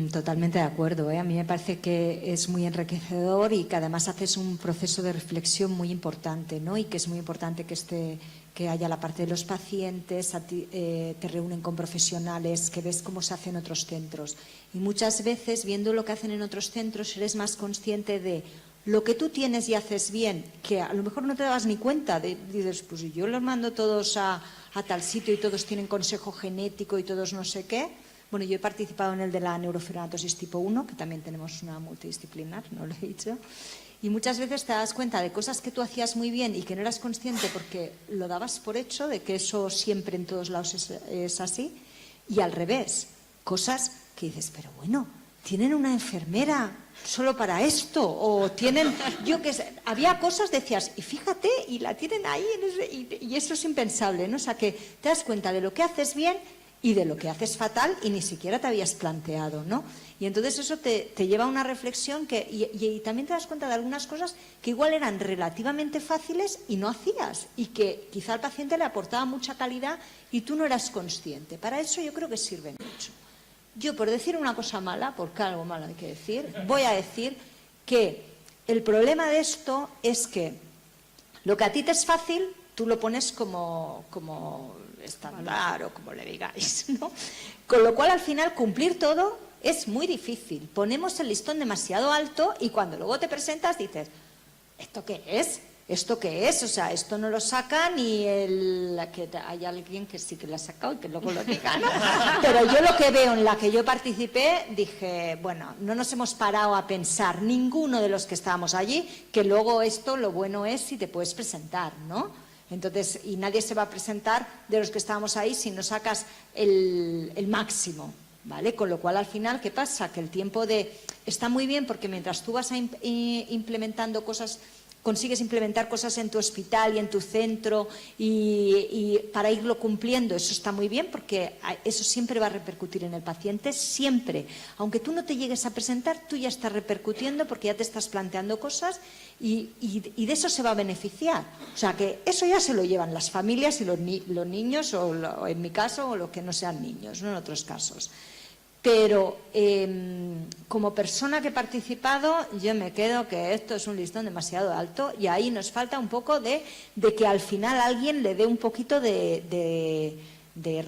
Totalmente de acuerdo, ¿eh? A mí me parece que es muy enriquecedor y que además haces un proceso de reflexión muy importante, ¿no? Y que es muy importante que haya la parte de los pacientes, te reúnen con profesionales, que ves cómo se hace en otros centros. Y muchas veces, viendo lo que hacen en otros centros, eres más consciente de lo que tú tienes y haces bien, que a lo mejor no te dabas ni cuenta. Dices, pues yo los mando todos a tal sitio y todos tienen consejo genético y todos no sé qué. Bueno, yo he participado en el de la neurofibromatosis tipo 1, que también tenemos una multidisciplinar, no lo he dicho. Y muchas veces te das cuenta de cosas que tú hacías muy bien y que no eras consciente porque lo dabas por hecho, de que eso siempre en todos lados es así. Y al revés, cosas que dices, pero bueno, tienen una enfermera solo para esto, o tienen, yo que sé, había cosas, decías, y fíjate, y la tienen ahí, y eso es impensable, ¿no? O sea, que te das cuenta de lo que haces bien y de lo que haces fatal y ni siquiera te habías planteado, ¿no? Y entonces eso te lleva a una reflexión y también te das cuenta de algunas cosas que igual eran relativamente fáciles y no hacías, y que quizá al paciente le aportaba mucha calidad y tú no eras consciente. Para eso yo creo que sirve mucho. Yo, por decir una cosa mala, porque algo malo hay que decir, voy a decir que el problema de esto es que lo que a ti te es fácil, tú lo pones como estándar o como le digáis, ¿no? Con lo cual, al final, cumplir todo es muy difícil. Ponemos el listón demasiado alto y cuando luego te presentas dices, ¿esto qué es? ¿Esto qué es? O sea, esto no lo saca ni que hay alguien que sí que lo ha sacado y que luego lo diga, ¿no? Pero yo lo que veo en la que yo participé, dije, bueno, no nos hemos parado a pensar, ninguno de los que estábamos allí, que luego esto lo bueno es si te puedes presentar, ¿no? Entonces, y nadie se va a presentar de los que estábamos ahí si no sacas el máximo, ¿vale? Con lo cual, al final, ¿qué pasa? Que el tiempo está muy bien porque mientras tú vas implementando cosas, consigues implementar cosas en tu hospital y en tu centro y para irlo cumpliendo, eso está muy bien porque eso siempre va a repercutir en el paciente, siempre. Aunque tú no te llegues a presentar, tú ya estás repercutiendo porque ya te estás planteando cosas y de eso se va a beneficiar. O sea que eso ya se lo llevan las familias y los niños, o en mi caso, o los que no sean niños, ¿no? En otros casos. Pero como persona que he participado, yo me quedo que esto es un listón demasiado alto y ahí nos falta un poco de que al final alguien le dé un poquito de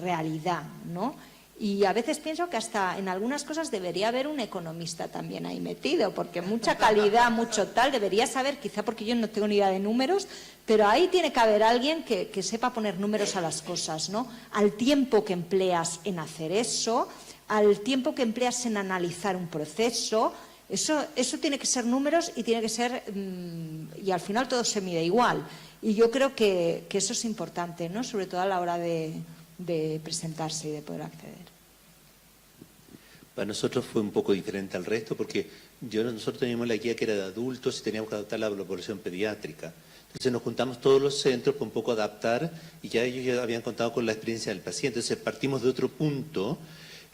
realidad, ¿no? Y a veces pienso que hasta en algunas cosas debería haber un economista también ahí metido, porque mucha calidad, mucho tal, debería saber, quizá porque yo no tengo ni idea de números, pero ahí tiene que haber alguien que sepa poner números a las cosas, ¿no? Al tiempo que empleas en hacer eso, al tiempo que empleas en analizar un proceso, eso tiene que ser números y tiene que ser, y al final todo se mide igual. Y yo creo que eso es importante, ¿no? Sobre todo a la hora de presentarse y de poder acceder. Para nosotros fue un poco diferente al resto porque nosotros teníamos la guía que era de adultos y teníamos que adaptar a la población pediátrica. Entonces nos juntamos todos los centros para un poco adaptar y ya ellos ya habían contado con la experiencia del paciente. Entonces partimos de otro punto.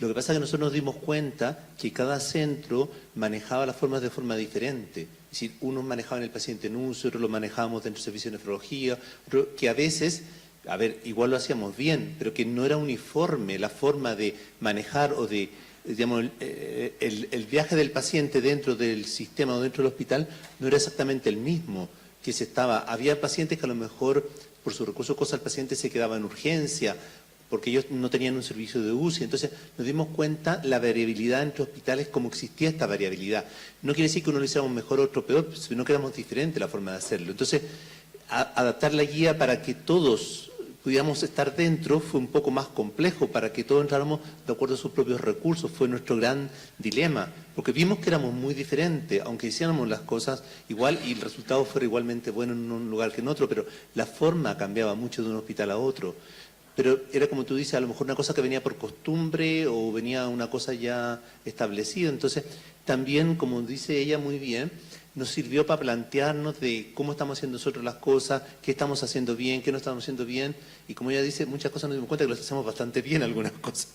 Lo que pasa es que nosotros nos dimos cuenta que cada centro manejaba las formas de forma diferente. Es decir, unos manejaban el paciente en UCI, otros lo manejábamos dentro del servicio de nefrología, que a veces, igual lo hacíamos bien, pero que no era uniforme la forma de manejar o de, digamos, el viaje del paciente dentro del sistema o dentro del hospital no era exactamente el mismo que se estaba. Había pacientes que a lo mejor, por su recurso cosa, el paciente se quedaba en urgencia, porque ellos no tenían un servicio de UCI. Entonces nos dimos cuenta la variabilidad entre hospitales, cómo existía esta variabilidad. No quiere decir que uno lo hiciéramos mejor o otro peor, sino que éramos diferentes la forma de hacerlo. Entonces, adaptar la guía para que todos pudiéramos estar dentro fue un poco más complejo, para que todos entráramos de acuerdo a sus propios recursos. Fue nuestro gran dilema, porque vimos que éramos muy diferentes, aunque hiciéramos las cosas igual y el resultado fuera igualmente bueno en un lugar que en otro, pero la forma cambiaba mucho de un hospital a otro. Pero era como tú dices, a lo mejor una cosa que venía por costumbre o venía una cosa ya establecida. Entonces, también, como dice ella muy bien, nos sirvió para plantearnos de cómo estamos haciendo nosotros las cosas, qué estamos haciendo bien, qué no estamos haciendo bien. Y como ella dice, muchas cosas nos dimos cuenta que las hacemos bastante bien, algunas cosas.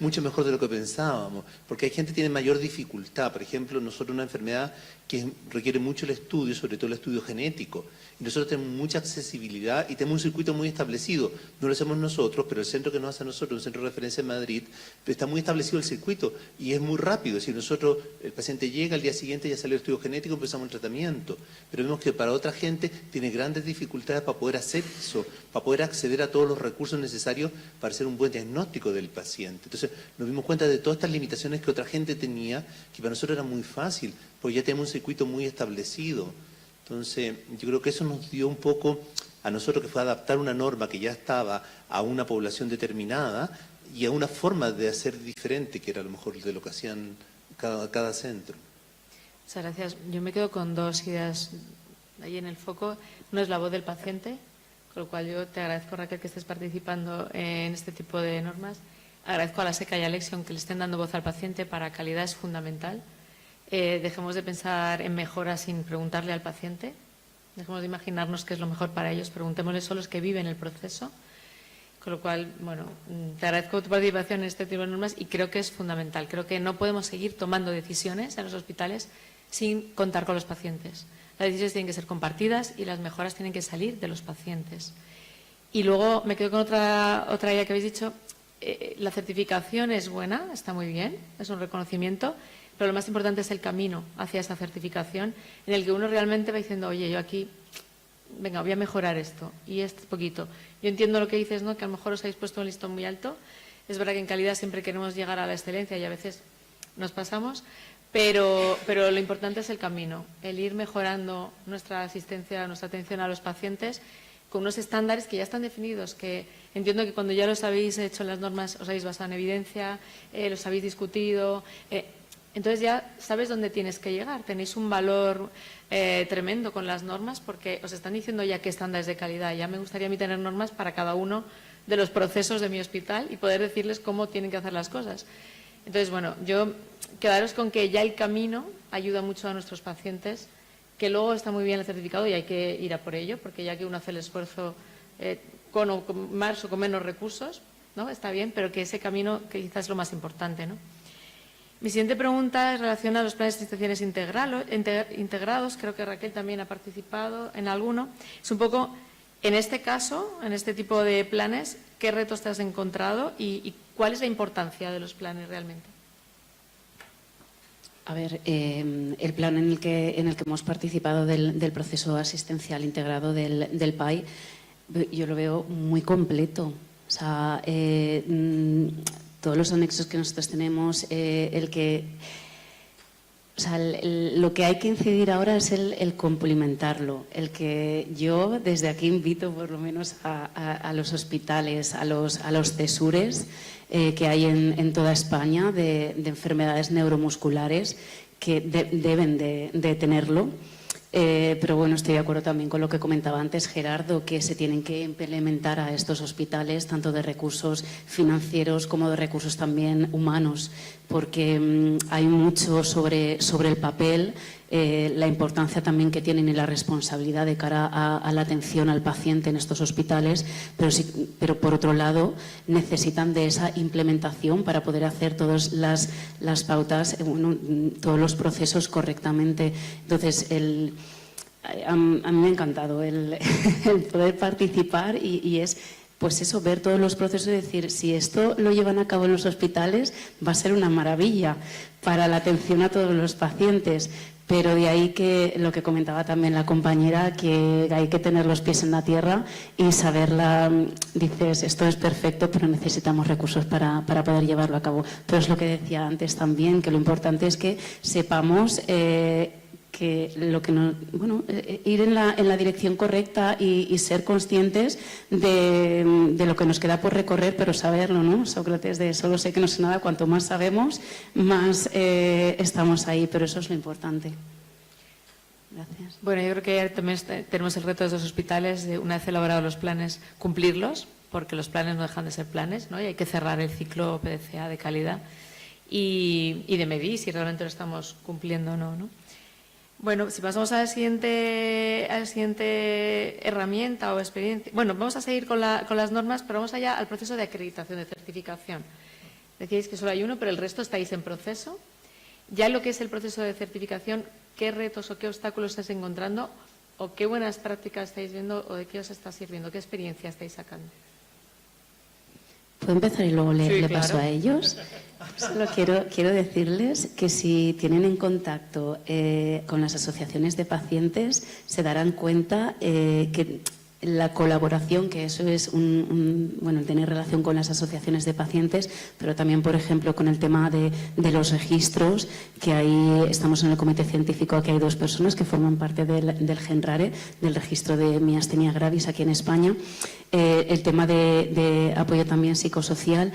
Mucho mejor de lo que pensábamos. Porque hay gente que tiene mayor dificultad. Por ejemplo, nosotros una enfermedad que requiere mucho el estudio, sobre todo el estudio genético. Y nosotros tenemos mucha accesibilidad y tenemos un circuito muy establecido. No lo hacemos nosotros, pero el centro que nos hace a nosotros, un centro de referencia en Madrid, está muy establecido el circuito y es muy rápido. Si nosotros, el paciente llega, al día siguiente ya sale el estudio genético, empezamos el tratamiento. Pero vemos que para otra gente tiene grandes dificultades para poder hacer eso, para poder acceder a todos los recursos necesarios para hacer un buen diagnóstico del paciente. Entonces nos dimos cuenta de todas estas limitaciones que otra gente tenía, que para nosotros era muy fácil, porque ya tenemos un circuito muy establecido. Entonces, yo creo que eso nos dio un poco a nosotros, que fue adaptar una norma que ya estaba a una población determinada y a una forma de hacer diferente, que era a lo mejor de lo que hacían cada centro. Muchas gracias. Yo me quedo con dos ideas ahí en el foco. Uno es la voz del paciente, con lo cual yo te agradezco, Raquel, que estés participando en este tipo de normas. agradezco a la SECA y a Alexion que le estén dando voz al paciente. Para calidad es fundamental. Dejemos de pensar en mejoras sin preguntarle al paciente. Dejemos de imaginarnos qué es lo mejor para ellos. Preguntémosle solo a los que viven el proceso. Con lo cual, bueno, te agradezco tu participación en este tipo de normas y creo que es fundamental. Creo que no podemos seguir tomando decisiones en los hospitales sin contar con los pacientes. Las decisiones tienen que ser compartidas y las mejoras tienen que salir de los pacientes. Y luego me quedo con otra idea que habéis dicho. La certificación es buena, está muy bien, es un reconocimiento, pero lo más importante es el camino hacia esa certificación en el que uno realmente va diciendo, oye, yo aquí, venga, voy a mejorar esto y este poquito. Yo entiendo lo que dices, ¿no? Que a lo mejor os habéis puesto un listón muy alto. Es verdad que en calidad siempre queremos llegar a la excelencia y a veces nos pasamos, pero lo importante es el camino, el ir mejorando nuestra asistencia, nuestra atención a los pacientes con unos estándares que ya están definidos, que entiendo que cuando ya los habéis hecho en las normas os habéis basado en evidencia, los habéis discutido, entonces ya sabes dónde tienes que llegar. Tenéis un valor tremendo con las normas porque os están diciendo ya qué estándares de calidad. Ya me gustaría a mí tener normas para cada uno de los procesos de mi hospital y poder decirles cómo tienen que hacer las cosas. Entonces, bueno, yo quedaros con que ya el camino ayuda mucho a nuestros pacientes, que luego está muy bien el certificado y hay que ir a por ello, porque ya que uno hace el esfuerzo con más o con menos recursos, ¿no? Está bien, pero que ese camino que quizás es lo más importante, ¿no? Mi siguiente pregunta es relacionada a los planes de instituciones integrados. Creo que Raquel también ha participado en alguno. Es un poco, en este caso, en este tipo de planes, ¿qué retos te has encontrado y cuál es la importancia de los planes realmente? A ver, el plan en el que hemos participado del proceso asistencial integrado del PAI, yo lo veo muy completo. O sea, todos los anexos que nosotros tenemos, lo que hay que incidir ahora es el complementarlo. El que yo desde aquí invito por lo menos a los hospitales, a los CESURES que hay en toda España de enfermedades neuromusculares que deben de tenerlo. Pero bueno, estoy de acuerdo también con lo que comentaba antes Gerardo, que se tienen que implementar a estos hospitales tanto de recursos financieros como de recursos también humanos, porque hay mucho sobre el papel, la importancia también que tienen y la responsabilidad de cara a la atención al paciente en estos hospitales, pero por otro lado necesitan de esa implementación para poder hacer todas las pautas, todos los procesos correctamente. Entonces, a mí me ha encantado el poder participar y es pues eso, ver todos los procesos y decir, si esto lo llevan a cabo en los hospitales va a ser una maravilla para la atención a todos los pacientes. Pero de ahí que lo que comentaba también la compañera, que hay que tener los pies en la tierra y saberla, dices, esto es perfecto, pero necesitamos recursos para poder llevarlo a cabo. Pero es lo que decía antes también, que lo importante es que sepamos que lo que ir en la dirección correcta y ser conscientes de lo que nos queda por recorrer, pero saberlo, ¿no? Sócrates de solo sé que no sé nada, cuanto más sabemos, más estamos ahí, pero eso es lo importante. Gracias. Bueno, yo creo que también tenemos el reto de los hospitales de, una vez elaborados los planes, cumplirlos, porque los planes no dejan de ser planes, ¿no? Y hay que cerrar el ciclo PDCA de calidad y de medir si realmente lo estamos cumpliendo o no, ¿no? Bueno, si pasamos a la siguiente herramienta o experiencia. Bueno, vamos a seguir con las normas, pero vamos allá al proceso de acreditación, de certificación. Decíais que solo hay uno, pero el resto estáis en proceso. Ya en lo que es el proceso de certificación, ¿qué retos o qué obstáculos estáis encontrando? ¿O qué buenas prácticas estáis viendo o de qué os está sirviendo? ¿Qué experiencia estáis sacando? ¿Puedo empezar y luego le claro. paso a ellos? Solo quiero decirles que si tienen en contacto con las asociaciones de pacientes, se darán cuenta que la colaboración, que eso es el tener relación con las asociaciones de pacientes, pero también, por ejemplo, con el tema de los registros, que ahí estamos en el comité científico, aquí hay 2 personas que forman parte del GENRARE, del registro de miastenia gravis aquí en España. El tema de apoyo también psicosocial,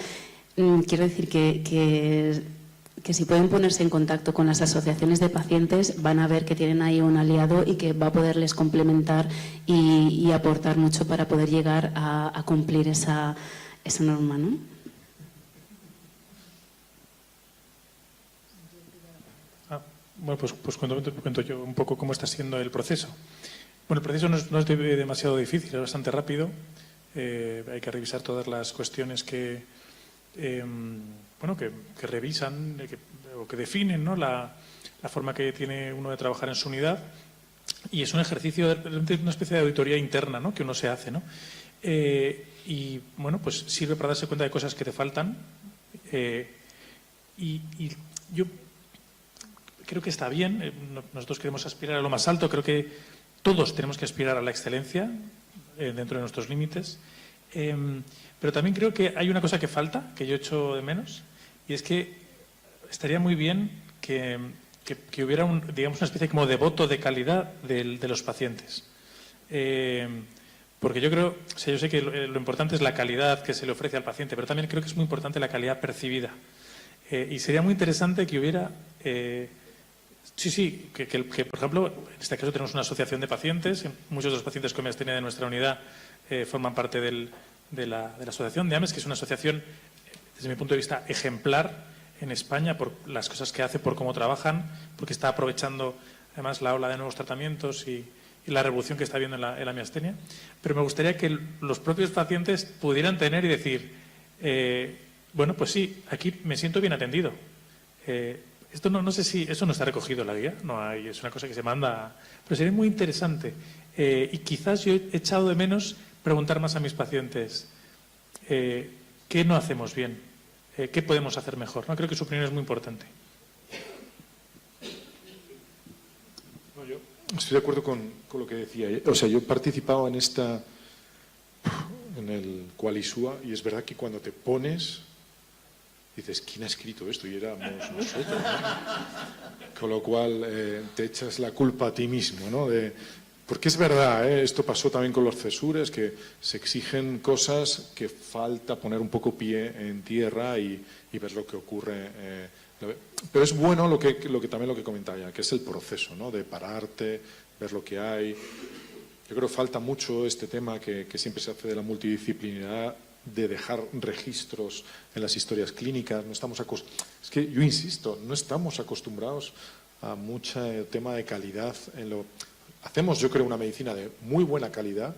quiero decir que si pueden ponerse en contacto con las asociaciones de pacientes, van a ver que tienen ahí un aliado y que va a poderles complementar y aportar mucho para poder llegar a cumplir esa norma, ¿no? Bueno, pues cuento yo un poco cómo está siendo el proceso. Bueno, el proceso no es demasiado difícil, es bastante rápido. Hay que revisar todas las cuestiones que revisan o que definen, ¿no?, la forma que tiene uno de trabajar en su unidad. Y es un ejercicio, una especie de auditoría interna, ¿no?, que uno se hace, ¿no? Y bueno, pues sirve para darse cuenta de cosas que te faltan. Y yo creo que está bien. Nosotros queremos aspirar a lo más alto. Creo que todos tenemos que aspirar a la excelencia dentro de nuestros límites. Pero también creo que hay una cosa que falta, que yo echo de menos, y es que estaría muy bien que hubiera digamos, una especie como de voto de calidad de los pacientes. Porque yo creo, o sea, yo sé que lo importante es la calidad que se le ofrece al paciente, pero también creo que es muy importante la calidad percibida. Y sería muy interesante que hubiera, que por ejemplo, en este caso tenemos una asociación de pacientes, muchos de los pacientes con miastenia de nuestra unidad forman parte de la asociación de AMES, que es una asociación, desde mi punto de vista, ejemplar en España por las cosas que hace, por cómo trabajan, porque está aprovechando además la ola de nuevos tratamientos y la revolución que está habiendo en la miastenia. Pero me gustaría que los propios pacientes pudieran tener y decir, bueno, pues sí, aquí me siento bien atendido. Esto no sé si eso no está recogido en la guía, no hay, es una cosa que se manda, pero sería muy interesante. Y quizás yo he echado de menos preguntar más a mis pacientes qué no hacemos bien, qué podemos hacer mejor, ¿no? Creo que su opinión es muy importante. Yo estoy de acuerdo con lo que decía. O sea, yo he participado en el Qualisua, y es verdad que cuando te pones dices, ¿quién ha escrito esto? Y éramos nosotros, ¿no? Con lo cual te echas la culpa a ti mismo, ¿no? Porque es verdad, esto pasó también con los CESURes, que se exigen cosas que falta poner un poco pie en tierra y ver lo que ocurre. Pero es bueno también lo que comentaba ya, que es el proceso, ¿no?, de pararte, ver lo que hay. Yo creo que falta mucho este tema que siempre se hace de la multidisciplinaridad, de dejar registros en las historias clínicas. Es que yo insisto, no estamos acostumbrados a mucho tema de calidad Hacemos, yo creo, una medicina de muy buena calidad,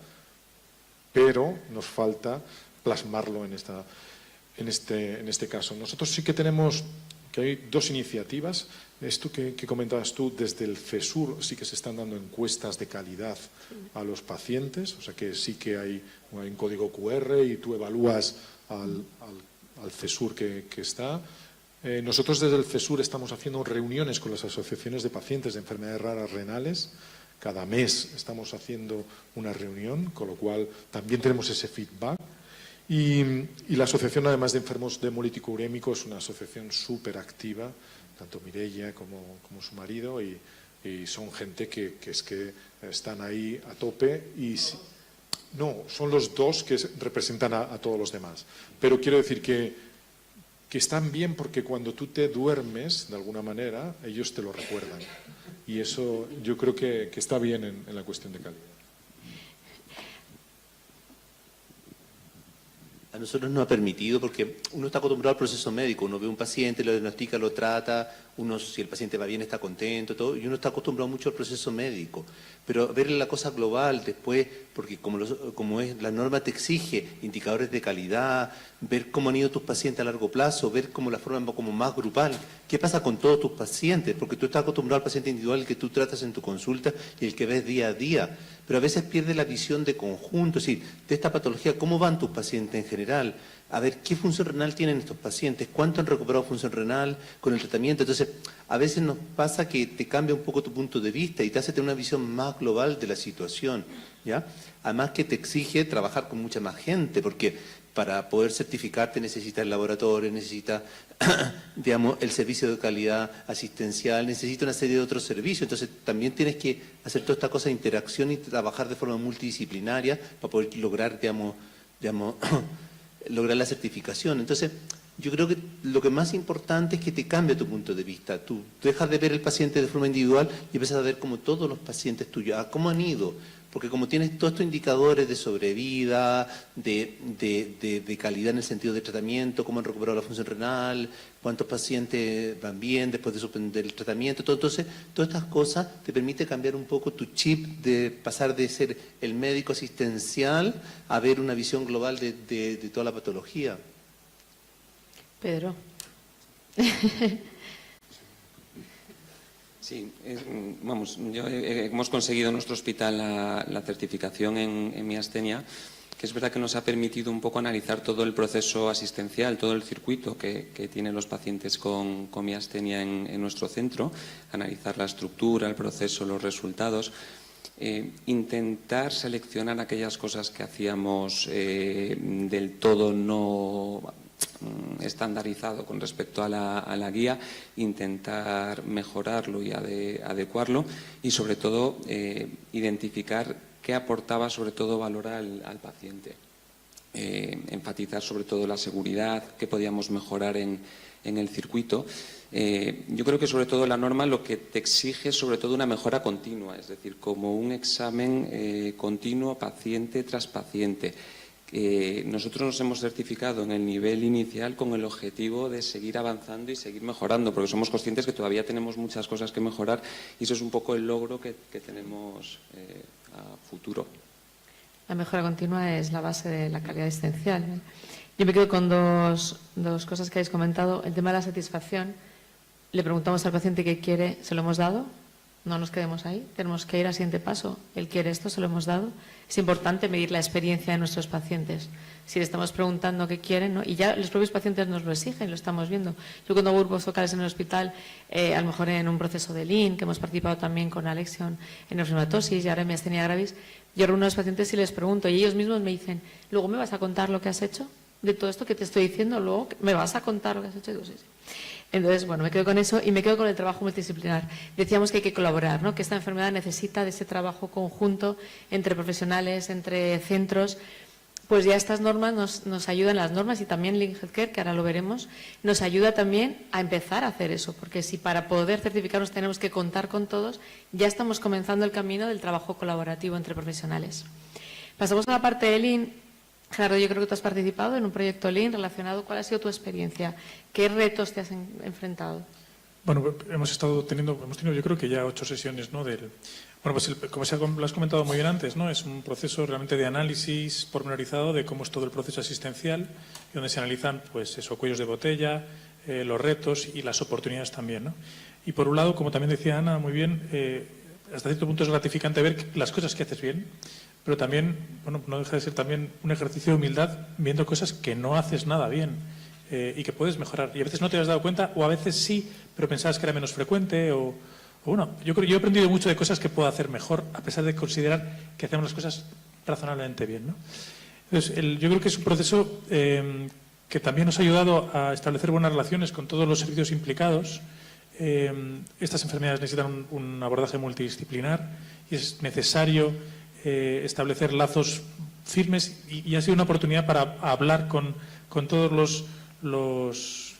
pero nos falta plasmarlo en este caso. Nosotros sí que tenemos, que hay dos iniciativas. Esto que comentabas tú, desde el CESUR sí que se están dando encuestas de calidad a los pacientes, o sea que sí que hay un código QR y tú evalúas al CESUR que está. Nosotros desde el CESUR estamos haciendo reuniones con las asociaciones de pacientes de enfermedades raras renales. Cada mes estamos haciendo una reunión, con lo cual también tenemos ese feedback. Y la asociación, además de enfermos de hemolítico urémico, es una asociación súper activa, tanto Mireia como su marido, y son gente que están ahí a tope. No, son los dos que representan a todos los demás. Pero quiero decir que están bien, porque cuando tú te duermes, de alguna manera, ellos te lo recuerdan. Y eso yo creo que está bien en la cuestión de calidad. A nosotros nos ha permitido, porque uno está acostumbrado al proceso médico, uno ve un paciente, lo diagnostica, lo trata, si el paciente va bien está contento, todo, y uno está acostumbrado mucho al proceso médico. Pero ver la cosa global después, porque como la norma te exige indicadores de calidad, ver cómo han ido tus pacientes a largo plazo, ver cómo la forma como más grupal, qué pasa con todos tus pacientes, porque tú estás acostumbrado al paciente individual que tú tratas en tu consulta y el que ves día a día, pero a veces pierde la visión de conjunto, es decir, de esta patología, cómo van tus pacientes en general, a ver qué función renal tienen estos pacientes, cuánto han recuperado función renal con el tratamiento. Entonces, a veces nos pasa que te cambia un poco tu punto de vista y te hace tener una visión más global de la situación, ¿ya? Además que te exige trabajar con mucha más gente, porque para poder certificarte necesitas el laboratorio, necesitas, digamos, el servicio de calidad asistencial, necesitas una serie de otros servicios. Entonces, también tienes que hacer toda esta cosa de interacción y trabajar de forma multidisciplinaria para poder lograr, digamos, lograr la certificación. Entonces, yo creo que lo que más importante es que te cambie tu punto de vista. Tú dejas de ver el paciente de forma individual y empiezas a ver como todos los pacientes tuyos, cómo han ido. Porque como tienes todos estos indicadores de sobrevida, de calidad en el sentido de tratamiento, cómo han recuperado la función renal, cuántos pacientes van bien después de suspender el tratamiento, entonces todas estas cosas te permite cambiar un poco tu chip de pasar de ser el médico asistencial a ver una visión global de toda la patología. Pedro. Sí, hemos conseguido en nuestro hospital la certificación en miastenia, que es verdad que nos ha permitido un poco analizar todo el proceso asistencial, todo el circuito que tienen los pacientes con miastenia en nuestro centro, analizar la estructura, el proceso, los resultados, intentar seleccionar aquellas cosas que hacíamos del todo no estandarizado con respecto a la guía, intentar mejorarlo y adecuarlo y sobre todo identificar qué aportaba sobre todo valor al paciente. Enfatizar sobre todo la seguridad, qué podíamos mejorar en el circuito. Yo creo que sobre todo la norma lo que te exige es sobre todo una mejora continua, es decir, como un examen continuo paciente tras paciente. Nosotros nos hemos certificado en el nivel inicial con el objetivo de seguir avanzando y seguir mejorando, porque somos conscientes que todavía tenemos muchas cosas que mejorar y eso es un poco el logro que tenemos a futuro. La mejora continua es la base de la calidad asistencial. Yo me quedo con dos cosas que habéis comentado. El tema de la satisfacción. Le preguntamos al paciente qué quiere, ¿se lo hemos dado? No nos quedemos ahí, tenemos que ir al siguiente paso. Él quiere esto, se lo hemos dado. Es importante medir la experiencia de nuestros pacientes. Si le estamos preguntando qué quieren, ¿no? Y ya los propios pacientes nos lo exigen, lo estamos viendo. Yo cuando hago grupos focales en el hospital, a lo mejor en un proceso de Lean, que hemos participado también con Alexion en neurofibrosis y ahora en miastenia gravis, yo reúno a los pacientes y les pregunto, y ellos mismos me dicen, ¿luego me vas a contar lo que has hecho? De todo esto que te estoy diciendo, luego me vas a contar lo que has hecho. Y digo, sí, sí. Entonces, bueno, me quedo con eso y me quedo con el trabajo multidisciplinar. Decíamos que hay que colaborar, ¿no? Que esta enfermedad necesita de ese trabajo conjunto entre profesionales, entre centros. Pues ya estas normas nos ayudan, las normas y también Lean Healthcare, que ahora lo veremos, nos ayuda también a empezar a hacer eso, porque si para poder certificarnos tenemos que contar con todos, ya estamos comenzando el camino del trabajo colaborativo entre profesionales. Pasamos a la parte de Lean. Gerardo, yo creo que tú has participado en un proyecto Lean relacionado. ¿Cuál ha sido tu experiencia? ¿Qué retos te has enfrentado? Bueno, hemos tenido yo creo que ya 8 sesiones, ¿no? Como lo has comentado muy bien antes, ¿no? Es un proceso realmente de análisis pormenorizado de cómo es todo el proceso asistencial, donde se analizan, pues eso, cuellos de botella, los retos y las oportunidades también, ¿no? Y por un lado, como también decía Ana muy bien, hasta cierto punto es gratificante ver las cosas que haces bien, pero también, bueno, no deja de ser también un ejercicio de humildad viendo cosas que no haces nada bien y que puedes mejorar. Y a veces no te has dado cuenta, o a veces sí, pero pensabas que era menos frecuente. O bueno, yo creo que yo he aprendido mucho de cosas que puedo hacer mejor, a pesar de considerar que hacemos las cosas razonablemente bien, ¿no? Entonces, yo creo que es un proceso que también nos ha ayudado a establecer buenas relaciones con todos los servicios implicados. Estas enfermedades necesitan un abordaje multidisciplinar y es necesario establecer lazos firmes y ha sido una oportunidad para hablar con todos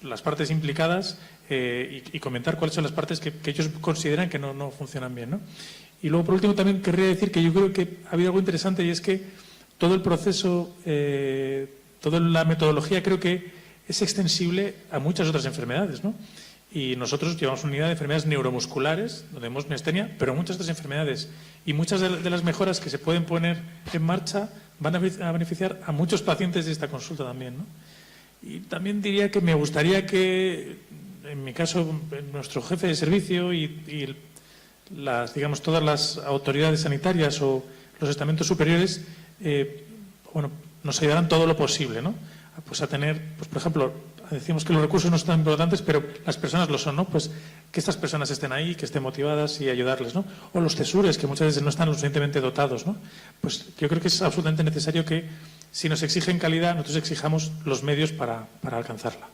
las partes implicadas y comentar cuáles son las partes que ellos consideran que no funcionan bien, ¿no? Y luego, por último, también querría decir que yo creo que ha habido algo interesante y es que todo el proceso, toda la metodología creo que es extensible a muchas otras enfermedades, ¿no? Y nosotros llevamos una unidad de enfermedades neuromusculares, donde vemos miastenia, pero muchas otras enfermedades. Y muchas de las mejoras que se pueden poner en marcha van a beneficiar a muchos pacientes de esta consulta también, ¿no? Y también diría que me gustaría que, en mi caso, nuestro jefe de servicio y digamos, todas las autoridades sanitarias o los estamentos superiores, bueno, nos ayudaran todo lo posible, ¿no? Pues a tener, pues por ejemplo, decimos que los recursos no son tan importantes, pero las personas lo son, ¿no? Pues que estas personas estén ahí, que estén motivadas y ayudarles, ¿no? O los CESURES, que muchas veces no están lo suficientemente dotados, ¿no? Pues yo creo que es absolutamente necesario que, si nos exigen calidad, nosotros exijamos los medios para alcanzarla.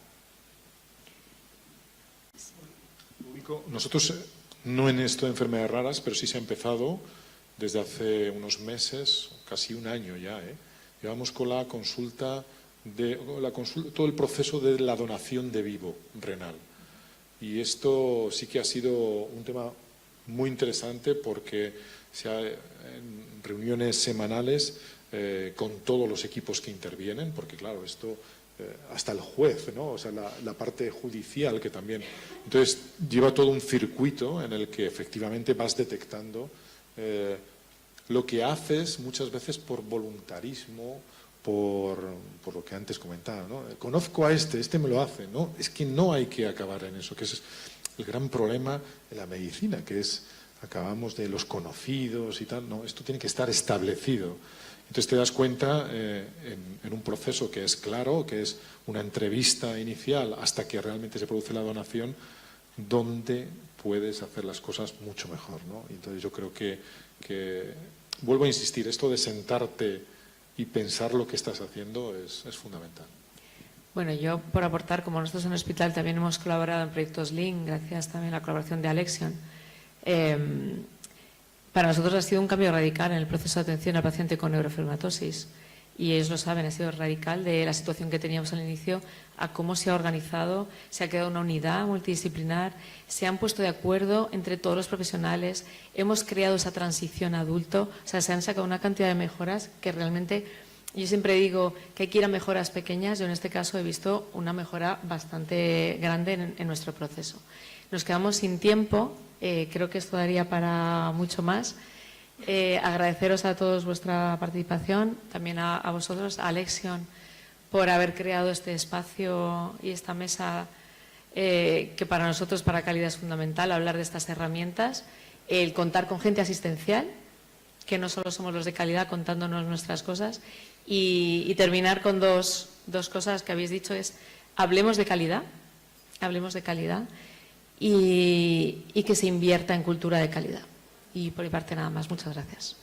Nosotros, no en esto de enfermedades raras, pero sí se ha empezado desde hace unos meses, casi un año ya, Llevamos con la consulta todo el proceso de la donación de vivo renal. Y esto sí que ha sido un tema muy interesante porque se ha, en reuniones semanales con todos los equipos que intervienen, porque claro, esto hasta el juez, ¿no? O sea, la parte judicial que también. Entonces, lleva todo un circuito en el que efectivamente vas detectando lo que haces muchas veces por voluntarismo, por lo que antes comentaba, ¿no? Conozco a este me lo hace, ¿no? Es que no hay que acabar en eso, que es el gran problema de la medicina, que es, acabamos de los conocidos y tal, no, esto tiene que estar establecido. Entonces te das cuenta en un proceso que es claro, que es una entrevista inicial hasta que realmente se produce la donación, donde puedes hacer las cosas mucho mejor, ¿no? Entonces yo creo que vuelvo a insistir, esto de sentarte y pensar lo que estás haciendo es fundamental. Bueno, yo por aportar, como nosotros en el hospital también hemos colaborado en proyectos Link, gracias también a la colaboración de Alexion, para nosotros ha sido un cambio radical en el proceso de atención al paciente con neurofibromatosis. Y ellos lo saben, ha sido radical de la situación que teníamos al inicio a cómo se ha organizado, se ha creado una unidad multidisciplinar, se han puesto de acuerdo entre todos los profesionales, hemos creado esa transición a adulto, o sea, se han sacado una cantidad de mejoras que realmente, yo siempre digo que hay que ir a mejoras pequeñas, yo en este caso he visto una mejora bastante grande en nuestro proceso. Nos quedamos sin tiempo, creo que esto daría para mucho más. Agradeceros a todos vuestra participación, también a vosotros, a Alexion, por haber creado este espacio y esta mesa que para nosotros, para Calidad, es fundamental, hablar de estas herramientas, el contar con gente asistencial, que no solo somos los de Calidad contándonos nuestras cosas, y terminar con dos cosas que habéis dicho, es hablemos de calidad y que se invierta en cultura de calidad. Y por mi parte nada más. Muchas gracias.